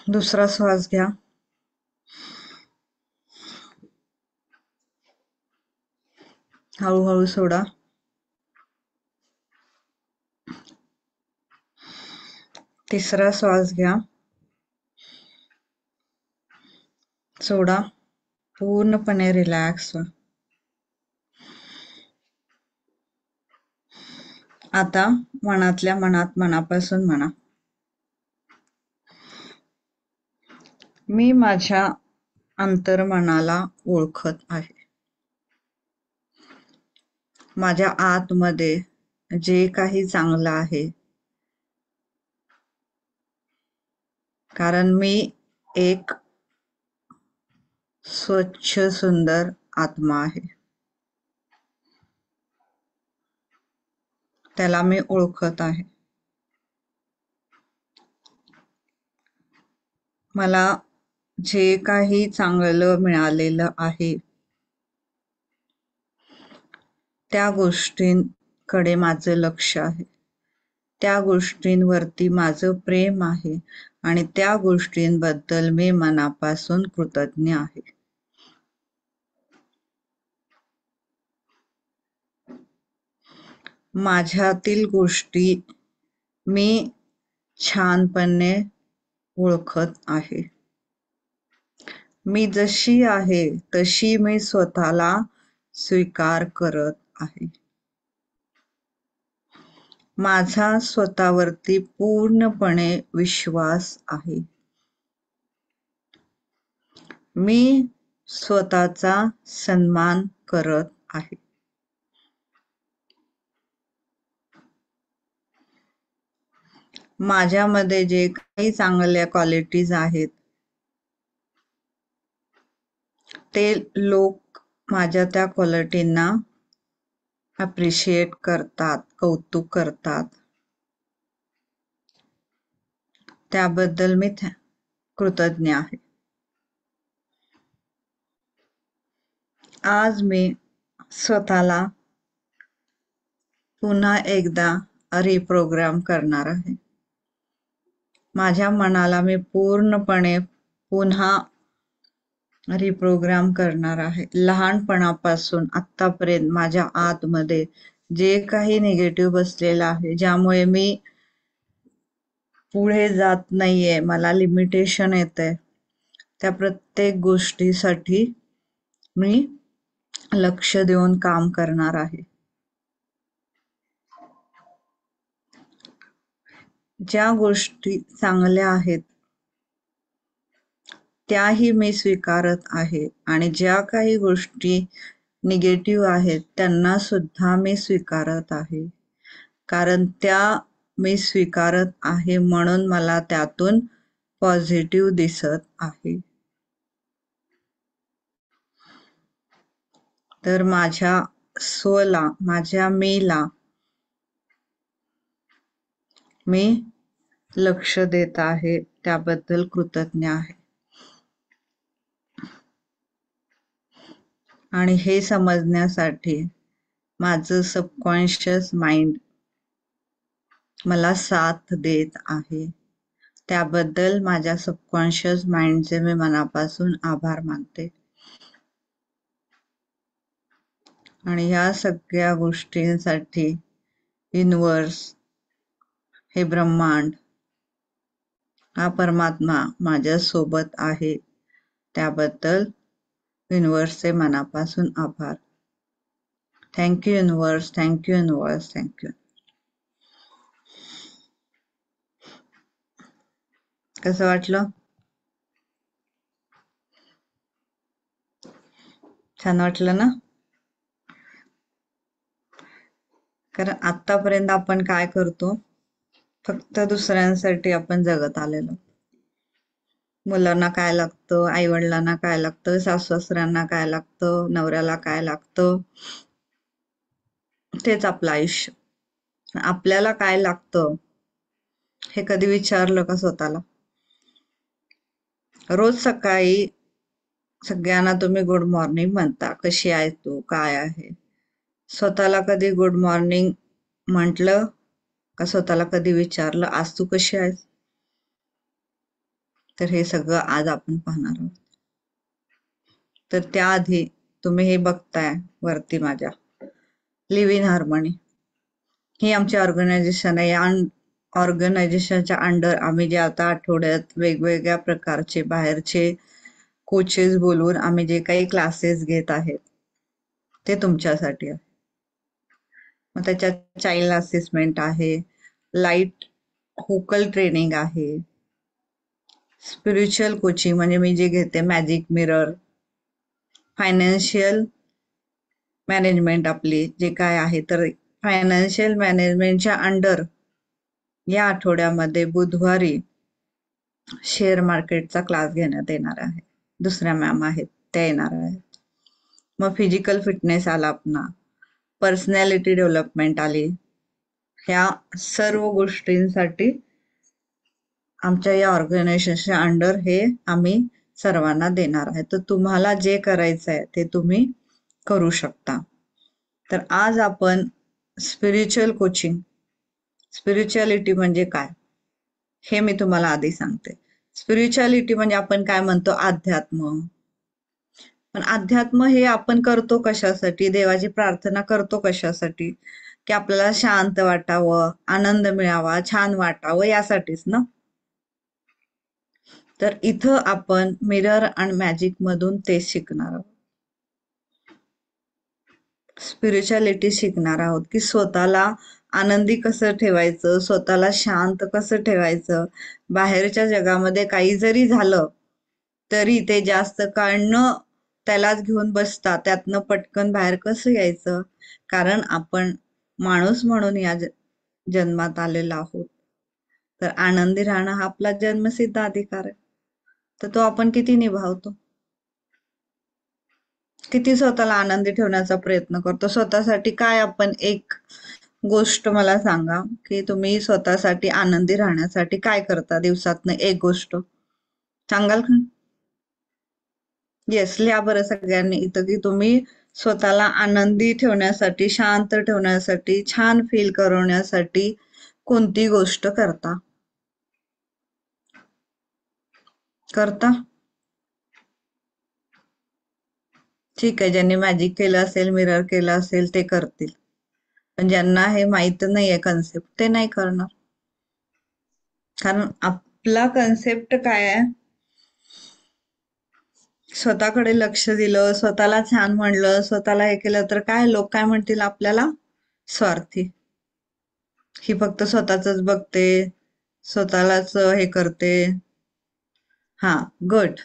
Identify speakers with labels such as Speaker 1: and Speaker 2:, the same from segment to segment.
Speaker 1: दुसरा श्वास घ्या. हळूहळू सोडा. तिसरा श्वास घ्या. सोडा. पूर्णपणे रिलॅक्स व्हा. आता मनातल्या मनात मनापासून म्हणा, मी माझ्या अंतर्मनाला ओळखत आहे. माझ्या आतमध्ये जे काही चांगलं आहे, कारण मी एक स्वच्छ सुंदर आत्मा आहे, त्याला मी ओळखत आहे. मला जे काही चांगलं मिळालेलं आहे त्या गोष्टींकडे माझं लक्ष आहे, त्या गोष्टींवरती माझं प्रेम आहे आणि त्या गोष्टींबद्दल मी मनापासून कृतज्ञ आहे. माझ्यातील गोष्टी मी छानपणे ओळखत आहे. मी जशी आहे तशी मी स्वतःला स्वीकार करत आहे. माझा स्वतःवरती पूर्णपणे विश्वास आहे. मी स्वतःचा सन्मान करत आहे. माझ्यामध्ये जे काही चांगल्या क्वालिटीज आहेत ते लोक माझ्या त्या क्वालिटींना अप्रिशिएट करतात, कौतुक करतात. त्याबद्दल मी कृतज्ञ आहे. आज मी स्वतःला पुन्हा एकदा रिप्रोग्राम करणार आहे. माझ्या मनाला मी पूर्णपणे पुन्हा रिप्रोग्राम करणार आहे. लहानपणापासून आत्तापर्यंत माझ्या आतमध्ये जे काही निगेटिव्ह बसलेलं आहे, ज्यामुळे मी पुढे जात नाहीये, मला लिमिटेशन येतंय, त्या प्रत्येक गोष्टीसाठी मी लक्ष देऊन काम करणार आहे. ज्या गोष्टी चांगल्या आहेत त्याही मी स्वीकारत आहे आणि ज्या काही गोष्टी निगेटिव्ह आहेत त्यांना सुद्धा मी स्वीकारत आहे, कारण त्या मी स्वीकारत आहे म्हणून मला त्यातून पॉझिटिव्ह दिसत आहे. तर माझ्या स्वला, माझ्या मीला मी लक्ष देत आहे, त्याबद्दल कृतज्ञ आहे. आणि हे समजण्यासाठी माझं सबकॉन्शियस माइंड मला साथ देत आहे. त्याबद्दल माझ्या सबकॉन्शियस माइंडचे मी मनापासून आभार मानते. आणि ह्या सगळ्या गोष्टींसाठी युनिव्हर्स, हे ब्रह्मांड, हा परमात्मा माझ्या सोबत आहे, त्याबद्दल युनिव्हर्सचे मनापासून आभार. Thank you universe, thank you universe, thank you. कसं वाटलं? छान वाटलं ना? कारण आतापर्यंत आपण काय करतो, फक्त दुसऱ्यांसाठी आपण जगत आलेलो. मुलांना काय लागतं, आई वडिलांना काय लागतं, सासू सासऱ्यांना काय लागतं, नवऱ्याला काय लागतं, तेच आपलं आयुष्य. आपल्याला काय लागतं हे कधी विचारलं का स्वतःला? रोज सकाळी सगळ्यांना तुम्ही गुड मॉर्निंग म्हणता, कशी आहे तू, काय आहे? स्वतःला कधी गुड मॉर्निंग म्हटलं का? स्वतःला कधी विचारलं आज तू कशी आहेस? तर हे सगळं आज आपण पाहणार आहोत. तर त्याआधी तुम्ही हे बघताय वरती माझ्या लिव्ह इन हार्मनी ही आमची ऑर्गनायझेशन आहे. या ऑर्गनायझेशनच्या अंडर आम्ही जे आता आठवड्यात वेगवेगळ्या प्रकारचे बाहेरचे कोचेस बोलवून आम्ही जे काही क्लासेस घेत आहेत ते तुमच्यासाठी आहे. मग त्याच्यात चाइल्ड असेसमेंट आहे, लाईट होकल ट्रेनिंग आहे, स्पिरिच्युअल कोचिंग म्हणजे मी जे घेते मॅजिक मिरर, फायनान्शियल मॅनेजमेंट आपली जे काय आहे, तर फायनान्शियल मॅनेजमेंटच्या अंडर या आठवड्यामध्ये बुधवारी शेअर मार्केटचा क्लास घेण्यात येणार आहे. दुसऱ्या मॅम आहेत त्या येणार आहेत. मग फिजिकल फिटनेस आला आपला, पर्सनॅलिटी डेव्हलपमेंट आली. ह्या सर्व गोष्टींसाठी आमच्या या ऑर्गनायझेशनच्या अंडर हे आम्ही सर्वांना देणार आहे. तर तुम्हाला जे करायचं आहे ते तुम्ही करू शकता. तर आज आपण स्पिरिच्युअल कोचिंग, स्पिरिच्युअलिटी म्हणजे काय हे मी तुम्हाला आधी सांगते. स्पिरिच्युअलिटी म्हणजे आपण काय म्हणतो अध्यात्म. पण अध्यात्म हे आपण करतो कशासाठी? देवाची प्रार्थना करतो कशासाठी? की आपल्याला शांत वाटावं, आनंद मिळावा, छान वाटावं यासाठीच ना. तर इथं आपण मिरर आणि मॅजिक मधून तेच शिकणार आहोत. स्पिरिच्युअलिटी शिकणार आहोत की स्वतःला आनंदी कसं ठेवायचं, स्वतःला शांत कसं ठेवायचं, बाहेरच्या जगामध्ये काही जरी झालं तरी ते जास्त काळ न त्यालाच घेऊन बसता त्यातनं पटकन बाहेर कसं यायचं. कारण आपण माणूस म्हणून या जन्मात आलेलो आहोत. तर आनंदी राहणं हा आपला जन्मसिद्ध अधिकार आहे. तर तो आपण किती निभावतो, किती स्वतःला आनंदी ठेवण्याचा प्रयत्न करतो. स्वतःसाठी काय आपण एक गोष्ट मला सांगा की तुम्ही स्वतःसाठी आनंदी राहण्यासाठी काय करता दिवसातनं एक गोष्ट सांगाल का? येस, लिहा बरं सगळ्यांनी इथं की तुम्ही स्वतःला आनंदी ठेवण्यासाठी, शांत ठेवण्यासाठी, छान फील करवण्यासाठी कोणती गोष्ट करता. ठीक आहे, ज्यांनी मॅजिक केलं असेल, मिरर केलं असेल ते करतील. पण ज्यांना हे माहित नाहीये कन्सेप्ट ते नाही करणार. कारण आपला कन्सेप्ट काय आहे, स्वतःकडे लक्ष दिलं, स्वतःला छान म्हणलं, स्वतःला हे केलं तर काय लोक काय म्हणतील आपल्याला, स्वार्थी, ही फक्त स्वतःच बघते, स्वतःलाच हे करते. हा, good,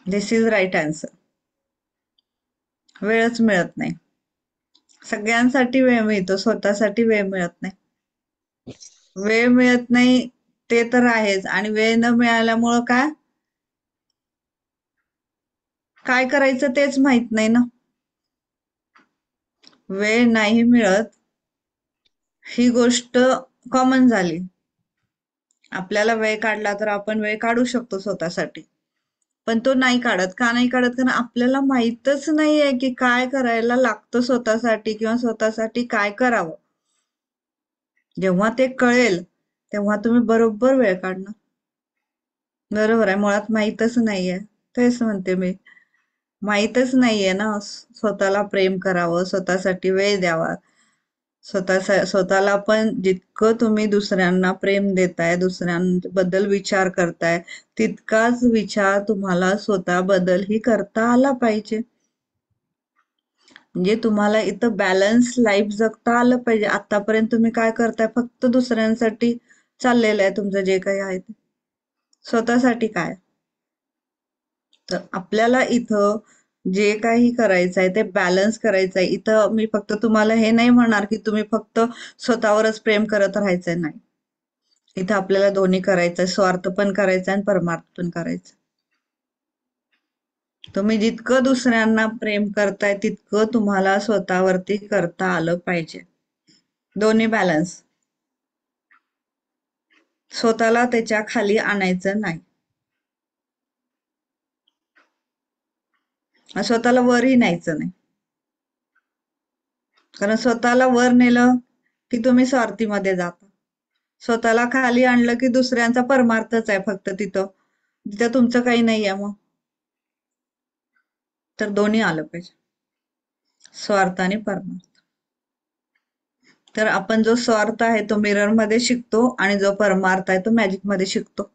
Speaker 1: this is right answer. वेळच मिळत नाही. सगळ्यांसाठी वेळ मिळतो, स्वतःसाठी वेळ मिळत नाही. वेळ मिळत नाही ते तर आहेच. आणि वेळ न मिळाल्यामुळं काय काय करायचं तेच माहित नाही ना. वेळ नाही मिळत ही गोष्ट कॉमन झाली. आपल्याला वेळ काढला तर आपण वेळ काढू शकतो स्वतःसाठी, पण तो नाही काढत. का नाही काढत? कारण आपल्याला माहीतच नाहीये की काय करायला लागतं स्वतःसाठी किंवा स्वतःसाठी काय करावं. जेव्हा ते कळेल तेव्हा तुम्ही बरोबर वेळ काढणार. बरोबर आहे, मुळात माहीतच नाहीये. तेच म्हणते मी, माहीतच नाहीये ना स्वतःला प्रेम करावं, स्वतःसाठी वेळ द्यावा. स्वतःला पण जितकं तुम्ही दुसऱ्यांना प्रेम देताय, दुसऱ्यांबद्दल विचार करताय, तितकाच विचार तुम्हाला स्वतःबद्दल ही करता आला पाहिजे. म्हणजे तुम्हाला इथं बॅलन्स लाईफ जगता आलं पाहिजे. आतापर्यंत तुम्ही काय करताय, फक्त दुसऱ्यांसाठी चाललेलं आहे तुमचं जे काही आहे ते. स्वतःसाठी काय? तर आपल्याला इथं जे काही करायचं आहे ते बॅलन्स करायचं आहे. इथं मी फक्त तुम्हाला हे नाही म्हणणार की तुम्ही फक्त स्वतःवरच प्रेम करत राहायचंय, नाही. इथं आपल्याला दोन्ही करायचंय, स्वार्थ पण करायचा आणि परमार्थ पण करायचं. तुम्ही जितकं दुसऱ्यांना प्रेम करताय तितकं तुम्हाला स्वतःवरती करता आलं पाहिजे. दोन्ही बॅलन्स. स्वतःला त्याच्या खाली आणायचं नाही, स्वतःला वरही न्यायचं नाही. कारण स्वतःला वर नेलं की तुम्ही स्वार्थीमध्ये जाता. स्वतःला खाली आणलं की दुसऱ्यांचा परमार्थच आहे फक्त तिथं. तिथं तुमचं काही नाही आहे मग. तर दोन्ही आलं पाहिजे, स्वार्थ आणि परमार्थ. तर आपण जो स्वार्थ आहे तो मिरर मध्ये शिकतो आणि जो परमार्थ आहे तो मॅजिक मध्ये शिकतो.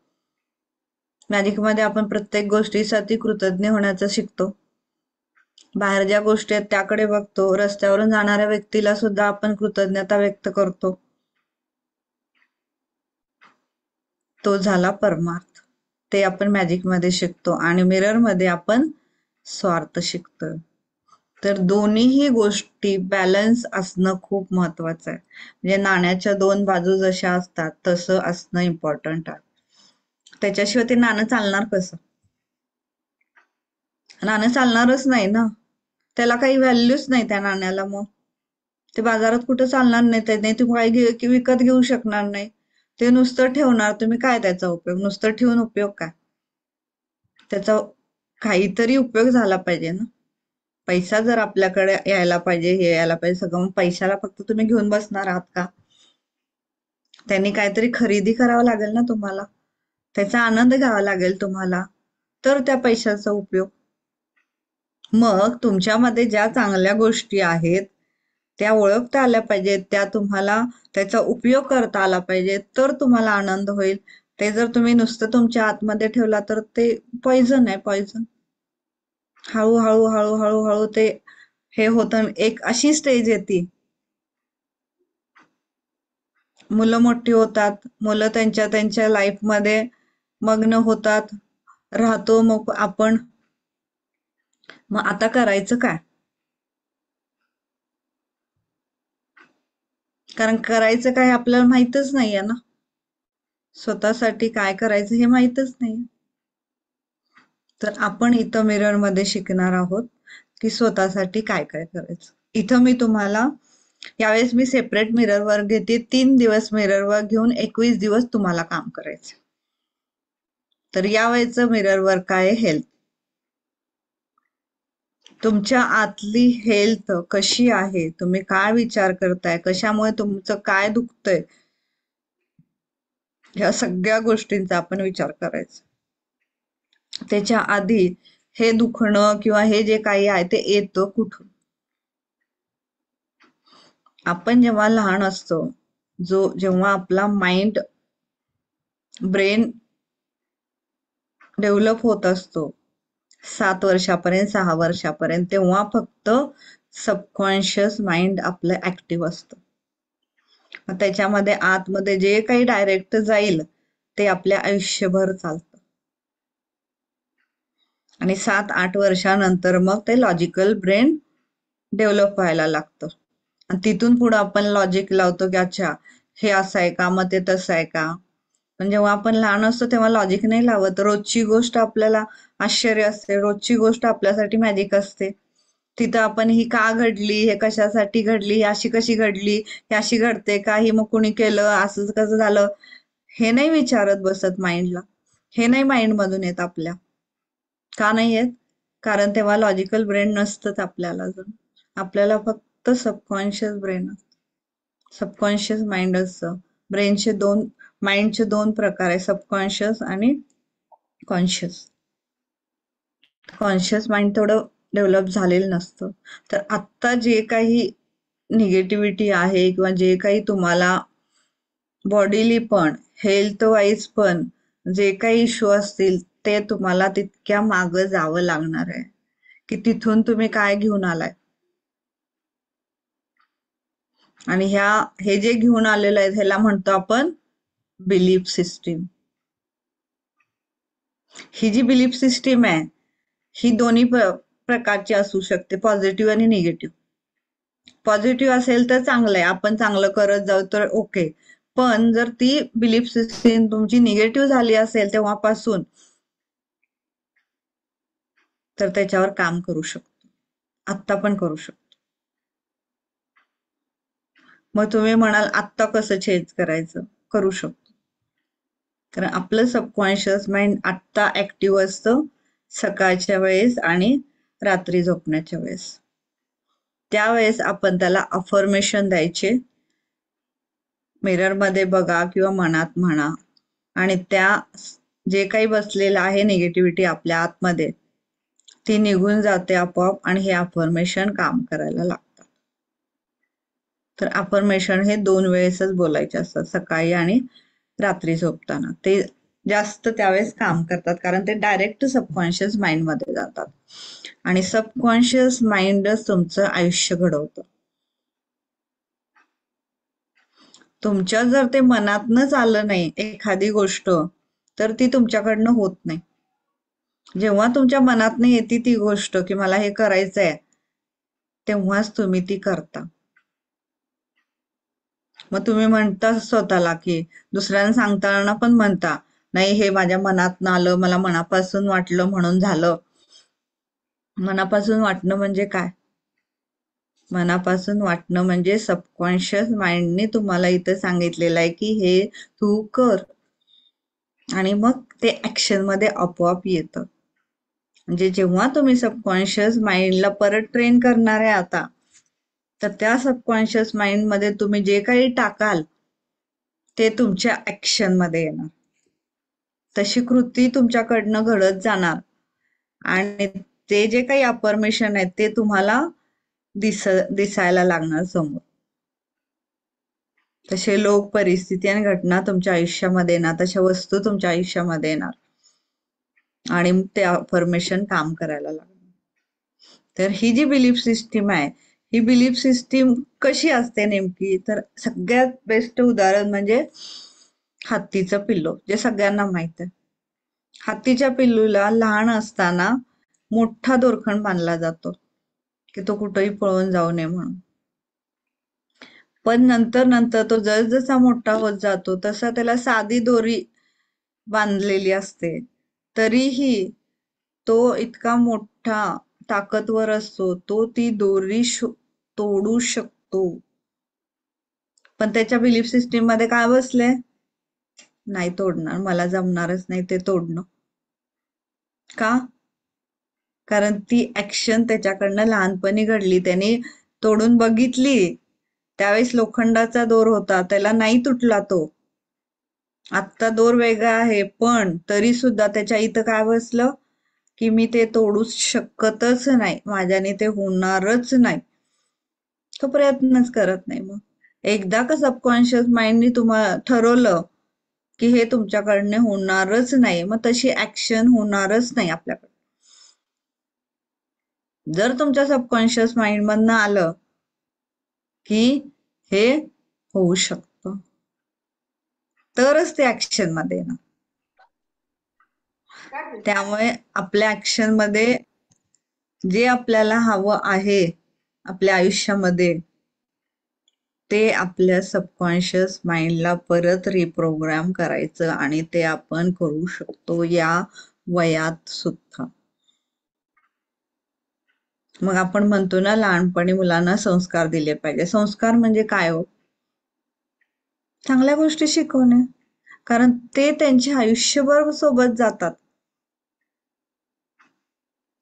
Speaker 1: मॅजिक मध्ये आपण प्रत्येक गोष्टीसाठी कृतज्ञ होण्याचं शिकतो. बाहेर ज्या गोष्टी आहेत त्याकडे बघतो. रस्त्यावरून जाणाऱ्या व्यक्तीला सुद्धा आपण कृतज्ञता व्यक्त करतो. तो झाला परमार्थ. ते आपण मॅजिक मध्ये शिकतो आणि मिरर मध्ये आपण स्वार्थ शिकतो. तर दोन्हीही गोष्टी बॅलन्स असणं खूप महत्वाचं आहे. म्हणजे नाण्याच्या दोन बाजू जशा असतात तसं असणं इम्पॉर्टंट आहे. त्याच्याशिवाय ते नाणं चालणार कसं? नाणं चालणारच नाही ना. त्याला काही व्हॅल्यूच नाही त्या नाण्याला. मग ते बाजारात कुठं चालणार नाही. त्याने तुम्ही काही विकत घेऊ शकणार नाही. ते नुसतं ठेवणार तुम्ही, काय त्याचा उपयोग? नुसतं ठेवून उपयोग काय? त्याचा काहीतरी उपयोग झाला पाहिजे ना. पैसा जर आपल्याकडे यायला पाहिजे, हे यायला पाहिजे सगळं, मग पैशाला फक्त तुम्ही घेऊन बसणार आहात का? त्यांनी काहीतरी खरेदी करावं लागेल ना तुम्हाला. त्याचा आनंद घ्यावा लागेल तुम्हाला, तर त्या पैशाचा उपयोग. मग तुमच्यामध्ये ज्या चांगल्या गोष्टी आहेत त्या ओळखता आल्या पाहिजेत, त्या तुम्हाला त्याचा उपयोग करता आला पाहिजे, तर तुम्हाला आनंद होईल. ते जर तुम्ही नुसतं तुमच्या आतमध्ये ठेवला तर ते पॉइझन आहे, पॉइझन. हळूहळू हळूहळू हळू ते हे होतं. एक अशी स्टेज येते, मुलं मोठी होतात, मुलं त्यांच्या त्यांच्या लाईफमध्ये मग्न होतात, राहतो मग आपण. मग आता करायचं काय? कारण करायचं काय आपल्याला माहीतच नाहीये ना. स्वतःसाठी काय करायचं हे माहीतच नाही. तर आपण इथं मिरर मध्ये शिकणार आहोत की स्वतःसाठी काय काय करायचं. इथं मी तुम्हाला यावेळेस मी सेपरेट मिरर वर्क घेते. 3 दिवस मिरर वर्क घेऊन 21 दिवस तुम्हाला काम करायचं. तर यावेळेचं मिरर वर्क आहे हेल्थ. तुमच्या आतली हेल्थ कशी आहे, तुम्ही काय विचार करताय, कशामुळे तुमचं काय दुखतंय, ह्या सगळ्या गोष्टींचा आपण विचार करायचा. त्याच्या आधी हे दुखणं किंवा हे जे काही आहे ते येतं कुठून? आपण जेव्हा लहान असतो, जेव्हा आपला माइंड ब्रेन डेव्हलप होत असतो 7 वर्षापर्यंत 6 वर्षापर्यंत, तेव्हा फक्त सबकॉन्शियस माइंड आपलं ऍक्टिव्ह असतं. मग त्याच्यामध्ये आतमध्ये जे काही डायरेक्ट जाईल ते आपल्या आयुष्यभर चालतं. आणि 7-8 वर्षानंतर मग ते लॉजिकल ब्रेन डेव्हलप व्हायला लागतं. आणि तिथून पुढे आपण लॉजिक लावतो की अच्छा हे असं आहे का, मग ते तसं आहे का. पण जेव्हा आपण लहान असतो तेव्हा लॉजिक नाही लावत. रोजची गोष्ट आपल्याला आश्चर्य असते, रोजची गोष्ट आपल्यासाठी मॅजिक असते. तिथं आपण ही का घडली, हे कशासाठी घडली, ही अशी कशी घडली, ही अशी घडते का, ही मग कुणी केलं, असं कसं झालं, हे नाही विचारत बसत माइंडला. हे नाही माइंड मधून येत आपल्या. का नाही येत? कारण तेव्हा लॉजिकल ब्रेन नसतंच आपल्याला अजून. आपल्याला फक्त सबकॉन्शियस ब्रेन असतं, सबकॉन्शियस माइंड असतं. ब्रेनचे दोन माइंडचे दोन प्रकार आहे, सबकॉन्शियस आणि कॉन्शियस. कॉन्शियस माइंड थोडं डेव्हलप झालेलं नसतं. तर आत्ता जे काही निगेटिव्हिटी आहे किंवा जे काही तुम्हाला बॉडीली पण हेल्थ वाईज पण जे काही इश्यू असतील ते तुम्हाला तितक्या मागं जावं लागणार आहे की तिथून तुम्ही काय घेऊन आलाय. आणि हे जे घेऊन आलेलं आहे ह्याला म्हणतो आपण बिलीफ सिस्टीम. ही जी बिलीफ सिस्टीम आहे ही दोन्ही प्रकारची असू शकते, पॉझिटिव्ह आणि निगेटिव्ह. पॉझिटिव्ह असेल तर चांगलं आहे, आपण चांगलं करत जाऊ तर ओके. पण जर ती बिलीफ सिस्टीम तुमची निगेटिव्ह झाली असेल तेव्हापासून, तर त्याच्यावर काम करू शकतो, आत्ता पण करू शकतो. मग तुम्ही म्हणाल आत्ता कसं चेंज करायचं? करू शकतो. कारण आपलं सबकॉन्शियस माइंड आत्ता ऍक्टिव्ह असतं सकाळच्या वेळेस आणि रात्री झोपण्याच्या वेळेस. त्यावेळेस आपण त्याला अफर्मेशन द्यायचे मिरर मध्ये बघा किंवा मनात म्हणा, आणि त्या जे काही बसलेलं आहे निगेटिव्हिटी आपल्या आतमध्ये, ती निघून जाते आपोआप आणि हे अफर्मेशन काम करायला लागतं. तर अफर्मेशन हे 2 वेळेसच बोलायचे असतात, सकाळी आणि रात्री झोपताना. ते जास्त त्यावेळेस काम करतात, कारण ते डायरेक्ट सबकॉन्शियस माइंड मध्ये जातात आणि सबकॉन्शियस माइंडच तुमचं आयुष्य घडवतं. तुमच्या जर ते मनातनच आलं नाही एखादी गोष्ट, तर ती तुमच्याकडनं होत नाही. जेव्हा तुमच्या मनातनं येते ती गोष्ट की मला हे करायचंय, तेव्हाच तुम्ही ती करता. मग तुम्ही म्हणता स्वतःला की दुसऱ्यांना सांगताना पण म्हणता, नाही हे माझ्या मनातनं आलं, मला मनापासून वाटलं म्हणून झालं. मनापासून वाटणं म्हणजे काय? मनापासून वाटणं म्हणजे सबकॉन्शियस माइंडने तुम्हाला इथं सांगितलेलं आहे की हे तू कर, आणि मग ते ऍक्शन मध्ये आपोआप येतं. म्हणजे जेव्हा तुम्ही सबकॉन्शियस माइंडला परत ट्रेन करणार आहे आता, तर त्या सबकॉन्शियस माइंड मध्ये तुम्ही जे काही टाकाल ते तुमच्या ऍक्शन मध्ये येणार. तशी कृती तुमच्याकडनं घडत जाणार आणि ते जे काही अफर्मेशन आहेत ते तुम्हाला दिसायला लागणार समोर. तसे लोक, परिस्थिती आणि घटना तुमच्या आयुष्यामध्ये येणार, तशा वस्तू तुमच्या आयुष्यामध्ये येणार आणि ते अफर्मेशन काम करायला लागणार. तर ही जी बिलीफ सिस्टीम आहे, ही बिलीफ सिस्टीम कशी असते नेमकी, तर सगळ्यात बेस्ट उदाहरण म्हणजे हत्तीचं पिल्लू, जे सगळ्यांना माहित आहे. हत्तीच्या पिल्लूला लहान असताना मोठा दोरखंड बांधला जातो की तो कुठेही पळून जाऊ नये म्हणून. पण नंतर नंतर तो जसजसा मोठा होत जातो तसा त्याला साधी दोरी बांधलेली असते, तरीही तो इतका मोठा ताकदवर असतो, तो ती दोरी तोडू शकतो. पण त्याच्या बिलीफ सिस्टीम मध्ये काय बसले, नाही तोडणार, मला जमणारच नाही ते तोडणं. का? कारण ती ऍक्शन त्याच्याकडनं लहानपणी घडली, त्याने तोडून बघितली, त्यावेळेस लोखंडाचा दोर होता, त्याला नाही तुटला तो. आत्ता दोर वेगळा आहे, पण तरी सुद्धा त्याच्या इथं काय बसलं की मी ते तोडूच शकतच नाही, माझ्याने ते होणारच नाही. तो प्रयत्नच करत नाही. मग एकदा का सबकॉन्शियस माइंडनी तुम्हाला ठरवलं की हे तुमच्याकडनं होणारच नाही, मग तशी ऍक्शन होणारच नाही आपल्याकडे. जर तुमच्या सबकॉन्शियस माइंड मधनं आलं की हे होऊ शकतं, तरच ते ऍक्शन मध्ये येणार. त्यामुळे आपल्या ऍक्शन मध्ये जे आपल्याला हवं आहे आपल्या आयुष्यामध्ये, ते आपल्या सबकॉन्शियस माइंडला परत रिप्रोग्राम करायचं, आणि ते आपण करू शकतो या वयात सुद्धा. मग आपण म्हणतो ना, लहानपणी मुलांना संस्कार दिले पाहिजे. संस्कार म्हणजे काय हो? चांगल्या गोष्टी शिकवणे, कारण ते त्यांच्या आयुष्यभर सोबत जातात.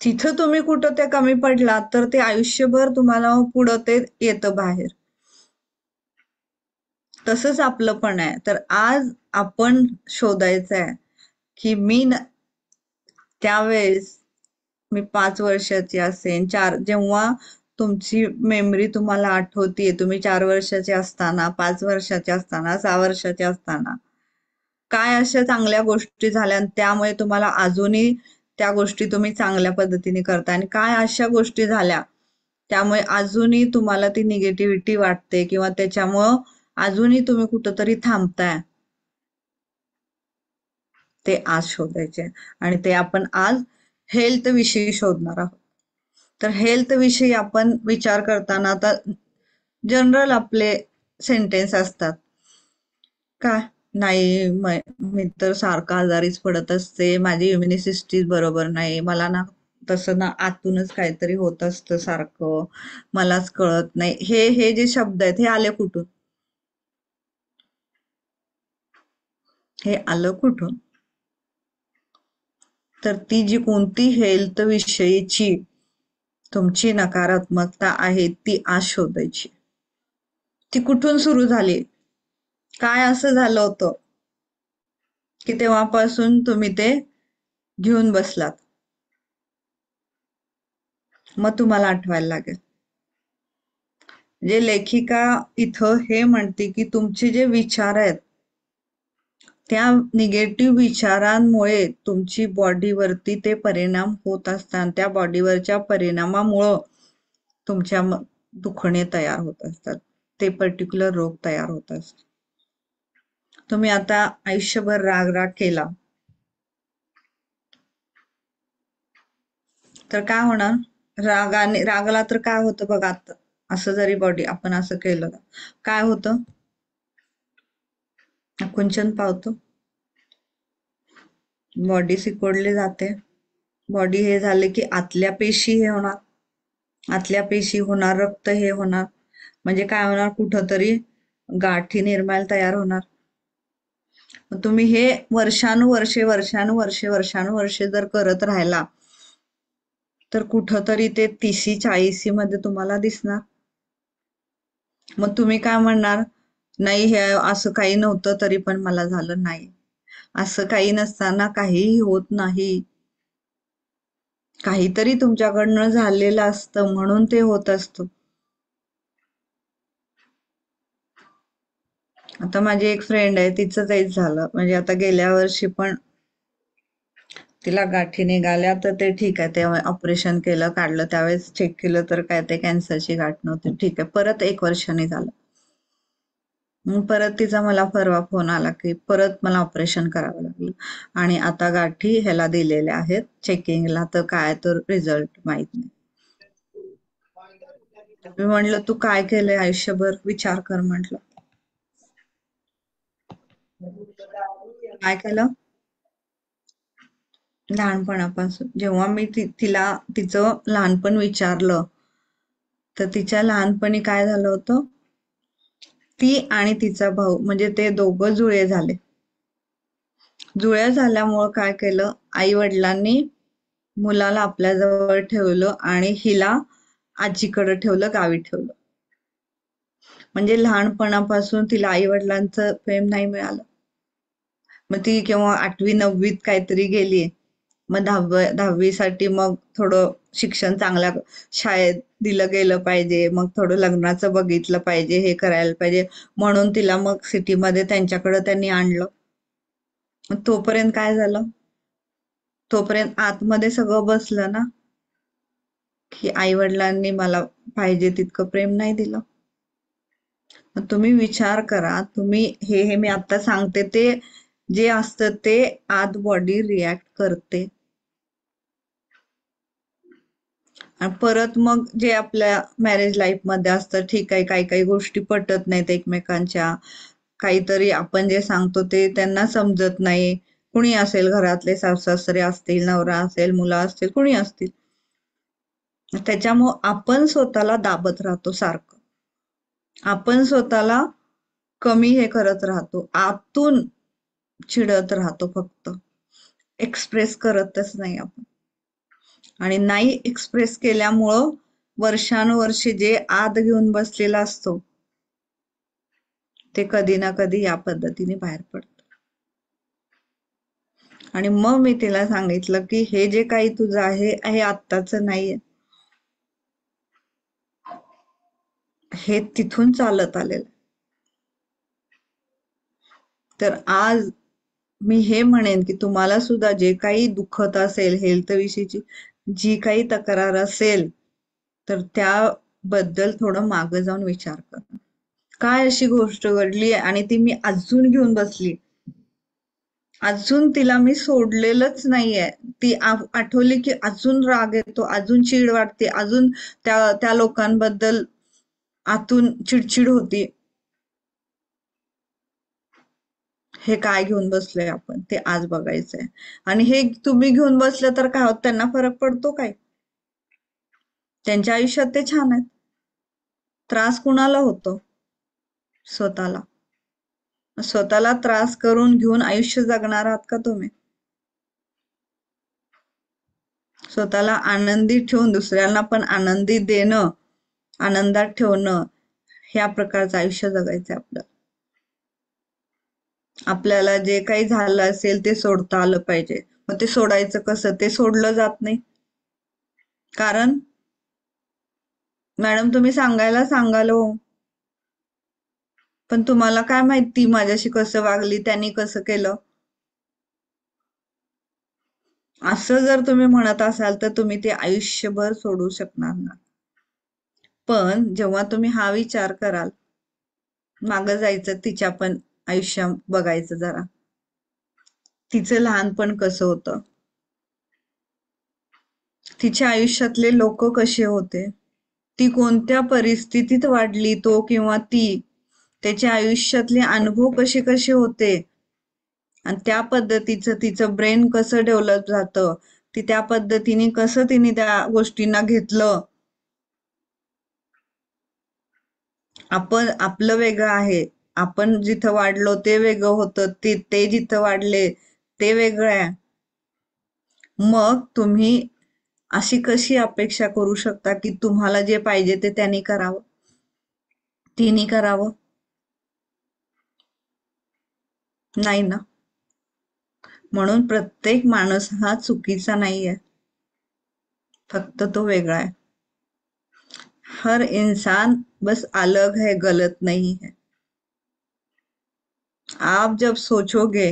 Speaker 1: तिथं तुम्ही कुठं ते कमी पडलात तर ते आयुष्यभर तुम्हाला पुढं ते येतं बाहेर. तसंच आपलं पण आहे. तर आज आपण शोधायचं आहे की त्यावेळेस मी 5 वर्षाची असेन, जेव्हा तुमची मेमरी तुम्हाला आठवतीये, तुम्ही 4 वर्षाचे असताना, 5 वर्षाचे असताना, 6 वर्षाचे असताना काय अशा चांगल्या गोष्टी झाल्या आणि त्यामुळे तुम्हाला अजूनही त्या गोष्टी तुम्ही चांगल्या पद्धतीने करता, आणि काय अशा गोष्टी झाल्या त्यामुळे अजूनही तुम्हाला ती निगेटिव्हिटी वाटते किंवा त्याच्यामुळं अजूनही तुम्ही कुठंतरी थांबताय. ते आज शोधायचे, आणि ते आपण आज हेल्थ विषयी शोधणार आहोत. तर हेल्थ विषयी आपण विचार करताना आता जनरल आपले सेंटेन्स असतात, का नाही मी तर सारखं आजारीच पडत असते, माझी इम्युनि सिस्टीम बरोबर नाही, मला ना तसं ना आतूनच काहीतरी होत असतं सारखं, मलाच कळत नाही. हे जे शब्द आहेत हे आले कुठून? हे आलं कुठून? तर ती जी कोणती हेल्थ विषयीची तुमची नकारात्मकता आहे ती आज शोधायची. ती कुठून सुरू झाली? काय असं झालं होतं की तेव्हापासून तुम्ही ते घेऊन बसलात? मग तुम्हाला आठवायला लागेल. जे लेखिका इथं हे म्हणते की तुमचे जे विचार आहेत, त्या निगेटिव्ह विचारांमुळे तुमची बॉडीवरती ते परिणाम होत असतात. त्या बॉडीवरच्या परिणामामुळं तुमच्या दुखणे तयार होत असतात. ते पर्टिक्युलर रोग तयार होत असतात. तुम्ही आता आयुष्यभर राग राग केला तर काय होणार? रागाला तर काय होतं बघा, आता असं जरी बॉडी आपण असं केलं काय होतं? आकुंचन पावतो, बॉडी सिकोडली जाते. बॉडी हे झाले की आतल्या पेशी हे होणार, आतल्या पेशी होणार, रक्त हे होणार, म्हणजे काय होणार? कुठंतरी गाठी निर्माण तयार होणार. मग तुम्ही हे वर्षानुवर्षे जर करत राहिला तर कुठंतरी ते 30-40 मध्ये तुम्हाला दिसणार. मग तुम्ही काय म्हणणार? नाही, हे असं काही नव्हतं तरी पण मला झालं. नाही, असं काही नसताना काहीही होत नाही. काहीतरी तुमच्याकडनं झालेलं असतं म्हणून ते होत असतं. आता माझी एक फ्रेंड आहे, तिचं तेच झालं. म्हणजे आता गेल्या वर्षी पण तिला गाठी निघाल्या, तर ते ठीक आहे, ते ऑपरेशन केलं, काढलं. त्यावेळेस चेक केलं तर काय ते कॅन्सरची गाठ नव्हती. ठीक आहे, परत 1 वर्षाने झालं. मग परत तिचा मला परवा फोन आला की परत मला ऑपरेशन करावं लागलं आणि आता गाठी ह्याला दिलेल्या आहेत चेकिंगला, तर काय तर रिझल्ट माहित नाही. मी म्हणलं तू काय केलंय आयुष्यभर, विचार कर म्हटलं. काय केलं? लहानपणापासून जेव्हा मी तिला तिचं लहानपण विचारलं तर तिच्या लहानपणी काय झालं होतं, ती आणि तिचा भाऊ म्हणजे ते दोघं जुळे झाले. जुळ्या झाल्यामुळं काय केलं, आई वडिलांनी मुलाला आपल्या जवळ ठेवलं आणि हिला आजीकडे ठेवलं, गावी ठेवलं. म्हणजे लहानपणापासून तिला आई वडिलांचं प्रेम नाही मिळालं. मग ती केव्हा 8वी-9वीत काहीतरी गेली. मग 10वीसाठी मग थोडं शिक्षण चांगल्या शाळेत दिलं गेलं पाहिजे, मग थोडं लग्नाचं बघितलं पाहिजे, हे करायला पाहिजे म्हणून तिला मग सिटीमध्ये त्यांच्याकडे त्यांनी आणलं. मग तोपर्यंत काय झालं, तोपर्यंत आतमध्ये सगळं बसलं ना की आई वडिलांनी मला पाहिजे तितकं प्रेम नाही दिलं. मग तुम्ही विचार करा, तुम्ही हे मी आता सांगते ते जे असतं ते आत बॉडी रिॲक्ट करते. आणि परत मग जे आपल्या मॅरेज लाईफ मध्ये असतं, ठीक आहे, काही काही गोष्टी पटत नाहीत एकमेकांच्या, काहीतरी आपण जे सांगतो ते त्यांना समजत नाही. कुणी असेल, घरातले सासू सासरे असतील, नवरा असेल, मुलं असतील, कुणी असतील. त्याच्यामुळं आपण स्वतःला दाबत राहतो सारखं, आपण स्वतःला कमी हे करत राहतो, आतून चिडत राहतो, फक्त एक्सप्रेस करतच नाही आपण. आणि नाही एक्सप्रेस केल्यामुळं वर्षानुवर्षे जे आत घेऊन बसलेला असतो ते कधी ना कधी या पद्धतीने बाहेर पडतं. आणि मग मी तिला सांगितलं की हे जे काही तुझं आहे हे आत्ताचं नाहीये, हे तिथून चालत आलेलं. तर आज मी हे म्हणेन की तुम्हाला सुद्धा जे काही दुखत असेल, हेल्थ विषयीची जी काही तक्रार असेल, तर त्याबद्दल थोडं मागं जाऊन विचार करा. काय अशी गोष्ट घडली आणि ती मी अजून घेऊन बसली, अजून तिला मी सोडलेलंच नाहीये. ती आठवली की अजून राग येतो, अजून चीड वाटते, अजून त्या त्या लोकांबद्दल आतून चिडचिड होती. हे काय घेऊन बसलोय आपण ते आज बघायचंय. आणि हे तुम्ही घेऊन बसलं तर काय होत, त्यांना फरक पडतो काय? त्यांच्या आयुष्यात ते छान आहेत. त्रास कुणाला होतो? स्वतःला. स्वतःला त्रास करून घेऊन आयुष्य जगणार आहात का तुम्ही? स्वतःला आनंदी ठेवून दुसऱ्यांना पण आनंदी देणं, आनंदात ठेवणं, ह्या प्रकारचं आयुष्य जगायचं आपलं. आपल्याला जे काही झालं असेल ते सोडता आलं पाहिजे. मग ते सोडायचं कसं? ते सोडलं जात नाही. कारण मॅडम तुम्ही सांगायला सांगाल हो, पण तुम्हाला काय माहिती माझ्याशी कसं वागली, त्यांनी कसं केलं. असं जर तुम्ही म्हणत असाल तर तुम्ही ते आयुष्यभर सोडू शकणार नाही. पण जेव्हा तुम्ही हा विचार कराल, मागं जायचं, तिच्या पण आयुष्य बघायचं जरा, तिचं लहानपण कसं होतं, तिच्या आयुष्यातले लोक कसे होते, ती कोणत्या परिस्थितीत वाढली, तो किंवा ती, त्याच्या आयुष्यातले अनुभव कसे कसे होते, आणि त्या पद्धतीचं तिचं ब्रेन कसं डेव्हलप जातं, ती त्या पद्धतीने कसं तिने त्या गोष्टींना घेतलं. आपण आपलं वेगळं आहे, आपण जिथं वाढलो ते वेगळं होतं, ते जिथं वाढले ते वेगळं आहे. मग तुम्ही अशी कशी अपेक्षा करू शकता की तुम्हाला जे पाहिजे ते त्यांनी करावं, तिने करावं? नाही ना. म्हणून प्रत्येक माणूस हा चुकीचा नाहीये, फक्त तो वेगळा है. हर इंसान बस अलग है, गलत नहीं है. आप जब सोचोगे